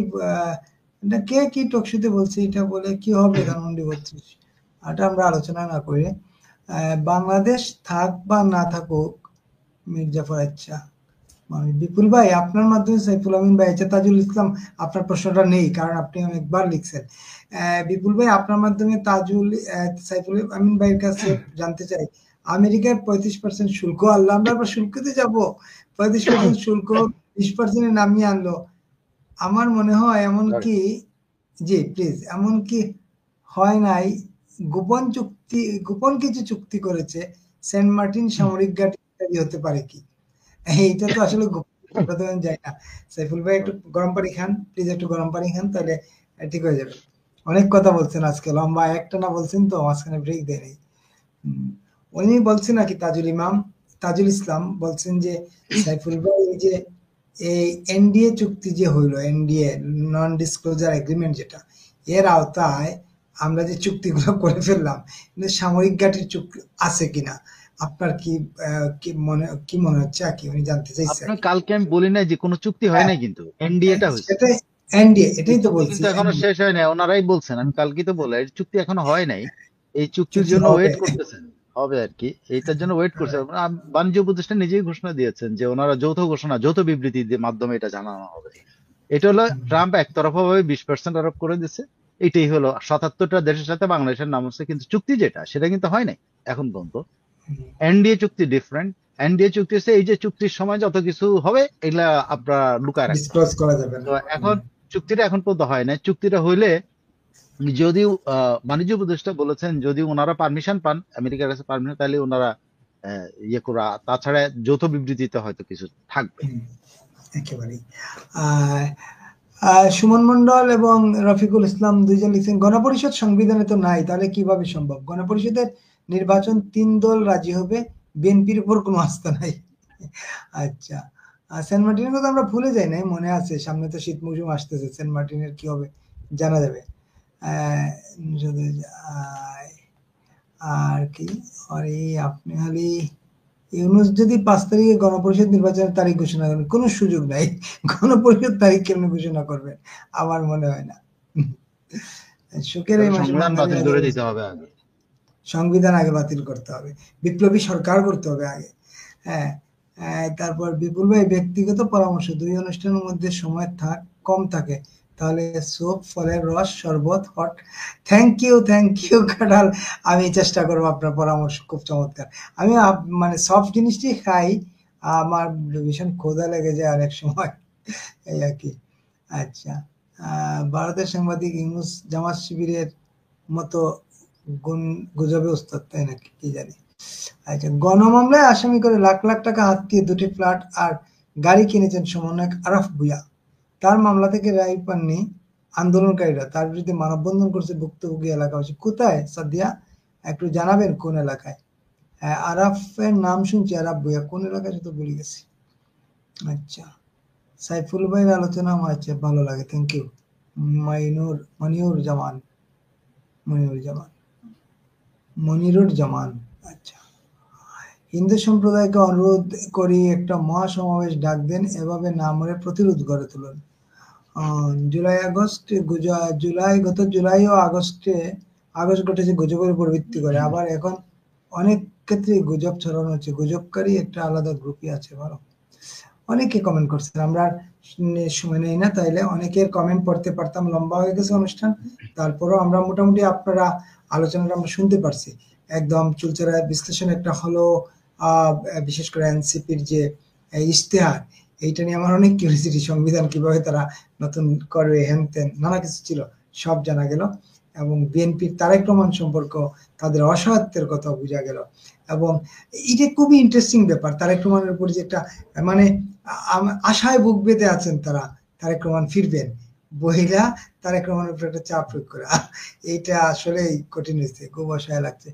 এটা কে কি টকশোতে বলছে, এটা বলে কি হবে ধানমন্ডি 32? এটা আমরা আলোচনা না করে বাংলাদেশ থাক বা না থাকুক, মির্জাফর। আচ্ছা, মানে বিপুল ভাই আপনার মাধ্যমে সাইফুল আমিন ভাই, আচ্ছা তাজুল ইসলাম আপনার প্রশ্নটা নেই কারণ আপনি অনেকবার লিখছেন। বিপুল ভাই আপনার মাধ্যমে সাইফুল আমিন ভাইয়ের কাছে জানতে চাই, আমেরিকার 35% শুল্ক, আল্লাহ আমরা আবার শুল্কতে যাব? 35% শুল্ক 20% নামিয়ে আনলো। আমার মনে হয় এমনকি, জি প্লিজ, এমনকি হয় নাই, গোপন চুক্তি, গোপন কিছু চুক্তি করেছে, সেন্ট মার্টিন সামরিক ঘাঁটি ইত্যাদি হতে পারে কি? এইটা তো আসলে গোপন যায় না। সাইফুল ভাই একটু গরম পানি খান, প্লিজ একটু গরম পানি খান, তাহলে ঠিক হয়ে যাবে। অনেক কথা বলছেন আজকে, লম্বা একটা না বলছেন তো, মাঝখানে ব্রেক দেয় নাই। উনি বলছেন নাকি তাজুল ইসলাম বলছেন যে সাইফুল ভাই এই যে এই এনডিএ চুক্তি যে হইলো, এনডিএ নন ডিসক্লোজার এগ্রিমেন্ট, যেটা এর আওতায় আমরা যে চুক্তিগুলো করে ফেললাম, কিন্তু সামরিক ঘাটির চুক্তি আছে কিনা আপনার কি কি মনে হচ্ছে আর কি, উনি জানতে চাইছে আর আপনার কি। কালকে আমি বলি নাই যে কোনো চুক্তি হয় হ্যাঁ, নাই, কিন্তু এনডিএটা হয়েছে। সেটাই, এনডিএ এই এটাই তো চুক্তি বলছি, কিন্তু এখনো শেষ হয় নাই, ওনারাই বলছেন, আমি কালকে তো বলে এই চুক্তি এখনো হয় নাই। এই চুক্তির চুক্তি জন্য হবে। ওয়েট করতেছেন, হবে আর কি, এইটার জন্য ওয়েট করছে। বাণিজ্য উপদেষ্টা নিজেই ঘোষণা দিয়েছেন যে ওনারা যৌথ ঘোষণা, যৌথ বিবৃতির মাধ্যমে এটা জানানো হবে। এটা হলো ট্রাম্প একতরফা ভাবে 20% আরোপ করে দিচ্ছে। এটাই হলো 77টা দেশের সাথে বাংলাদেশের নাম হচ্ছে, কিন্তু চুক্তি যেটা সেটা কিন্তু হয় নাই এখন পর্যন্ত। এনডিএ চুক্তি ডিফারেন্ট। এনডিএ চুক্তি হচ্ছে এই যে চুক্তির সময় যত কিছু হবে এগুলা আপনারা লুকায় রাখতে ডিসক্লোজ হবে। করা যাবে তো না। এখন চুক্তিটা এখন পর্যন্ত হয় না। চুক্তিটা হইলে, যদিও বাণিজ্য উপদেষ্টা বলেছেন যদি ওনারা পারমিশন পান, আমেরিকার কাছে পারমিশন, তাহলে ওনারা ইয়ে করা, তাছাড়া যৌথ বিবৃতিতে হয়তো কিছু থাকবে। একেবারেই। আহ সুমন মন্ডল এবং রফিকুল ইসলাম দুইজন লিখছেন, গণপরিষদ সংবিধানে তো নাই, তাহলে কিভাবে সম্ভব? গণপরিষদের নির্বাচন 3 দল রাজি হবে, বিএনপির উপর কোনো আস্থা নাই। আচ্ছা, সেন্ট মার্টিনের কথা আমরা ভুলে যাই নাই, মনে আছে, সামনে তো শীত মৌসুম আসতেছে, সেন্ট মার্টিনের কি হবে জানা যাবে। আর কি, আরে আপনি খালি ইউনূস যদি 5 তারিখে গণপরিষদ নির্বাচনের তারিখ ঘোষণা করেন, কোনো সুযোগ নাই। গণপরিষদ তারিখ কেমনে ঘোষণা করবেন? আমার মনে হয় না। শোকের এই মাসে সংবিধান বাঙালি বাতিল করে রাজা, দিতে হবে আগে। সংবিধান আগে বাতিল করতে হবে, বিপ্লবী সরকার করতে হবে আগে। হ্যাঁ, তারপর বিপুল ভাই ব্যক্তিগত পরামর্শ, 2 অনুষ্ঠানের মধ্যে সময় কম থাকে, তাহলে স্যুপ, ফলের রস, শরবত, হট। থ্যাংক ইউ কাঁঠাল। আমি চেষ্টা করবো, আপনার পরামর্শ খুব চমৎকার। আমি মানে সফট জিনিসটি খাই, আমার ভীষণ ক্ষুধা লেগে যায় অনেক সময়, এই আর কি। আচ্ছা, ভারতের সাংবাদিক ইউনূস জামাত শিবিরের মতো গুজবে উস্তাদ, তাই নাকি, কি জানি। আচ্ছা, গণমামলায় আসামি করে লাখ লাখ টাকা হাতিয়ে 2টি ফ্ল্যাট আর গাড়ি কিনেছেন সমন্বয়ক আরাফ ভুঁইয়া। তার মামলা থেকে রায় পাননি আন্দোলনকারীরা, তার বিরুদ্ধে মানববন্ধন করছে ভুক্তভোগী এলাকাবাসী। কোথায় সাদিয়া, একটু জানাবেন কোন এলাকায়? আরাফের নাম শুনছি, আরাফ ভুঁইয়া কোন এলাকায় সেটা ভুলে গেছি। আচ্ছা, সাইফুল ভাইয়ের আলোচনা আমার আচ্ছা ভালো লাগে, থ্যাংক ইউ। মনিউর জামান, মনিরুর জামান, মনিরুর জামান। আচ্ছা, হিন্দু সম্প্রদায়কে অনুরোধ করি একটা মহাসমাবেশ ডাক দেন, এভাবে না মরে প্রতিরোধ গড়ে তুলুন। গত জুলাই ও আগস্ট ঘটেছে গুজবের উপর ভিত্তি করে, আবার এখন অনেক ক্ষেত্রে গুজব ছড়ানো হচ্ছে, গুজবকারী একটা আলাদা গ্রুপই আছে। ভালো, অনেকে কমেন্ট করছেন, আমরা আর সময় নেই না, তাইলে অনেকের কমেন্ট পড়তে পারতাম, লম্বা হয়ে গেছে অনুষ্ঠান, তারপরেও আমরা মোটামুটি আপনারা আলোচনাটা আমরা শুনতে পারছি, একদম চুলচেরা বিশ্লেষণ একটা হলো। বিশেষ করে এনসিপির যে ইশতেহার, এইটা নিয়ে আমার অনেক কিউরিয়াসিটি, সংবিধান কিভাবে তারা নতুন করবে, হ্যান ত্যান নানা কিছু ছিল, সব জানা গেল। এবং বিএনপির তারেক রহমান সম্পর্ক, তাদের অসহায়ত্বের কথা বোঝা গেল। এবং এটা খুবই ইন্টারেস্টিং ব্যাপার, তারেক রহমানের উপর যে একটা মানে আশায় বুক বেঁধে আছেন তারা, তারেক রহমান ফিরবেন, বহিরা তারেক রহমানের উপর একটা চাপ প্রয়োগ করা, এইটা আসলেই কঠিন হয়েছে, খুব অসহায় লাগছে।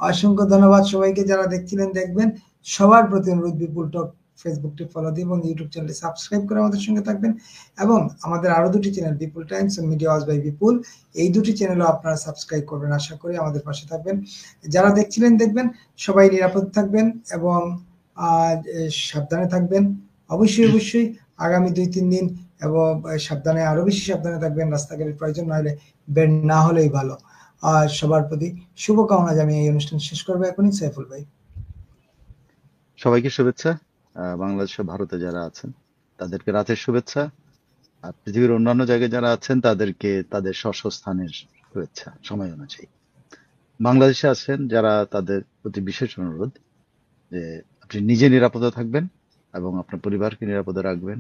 অসংখ্য ধন্যবাদ সবাইকে, যারা দেখছিলেন দেখবেন। সবার প্রতি অনুরোধ, বিপুল টক ফেসবুকটি ফলো দিন এবং ইউটিউব চ্যানেলটি সাবস্ক্রাইব করে আমাদের সঙ্গে থাকবেন। এবং আমাদের আরো দুটি চ্যানেল, বিপুল টাইমস ও মিডিয়া হাউস বাই বিপুল, এই দুটি চ্যানেলও আপনারা সাবস্ক্রাইব করবেন, আশা করি আমাদের পাশে থাকবেন। যারা দেখছিলেন দেখবেন, সবাই নিরাপদ থাকবেন এবং সাবধানে থাকবেন। অবশ্যই আগামী 2-3 দিন এবং সাবধানে, আরো বেশি সাবধানে থাকবেন, রাস্তাঘাটের প্রয়োজন না হলে বের না হলেই ভালো। সবার প্রতি শুভকামনা জানিয়ে এই অনুষ্ঠান শেষ করবো এখনই। সাইফুল ভাই। সবাইকে শুভেচ্ছা। বাংলাদেশে, ভারতে যারা আছেন তাদেরকে রাতের শুভেচ্ছা। আর পৃথিবীর অন্যান্য জায়গায় যারা আছেন তাদেরকে তাদের স্বস্থানের শুভেচ্ছা সময় অনুযায়ী। বাংলাদেশে আছেন যারা, তাদের প্রতি বিশেষ অনুরোধ যে আপনি নিজে নিরাপদে থাকবেন এবং আপনার পরিবারকে নিরাপদে রাখবেন।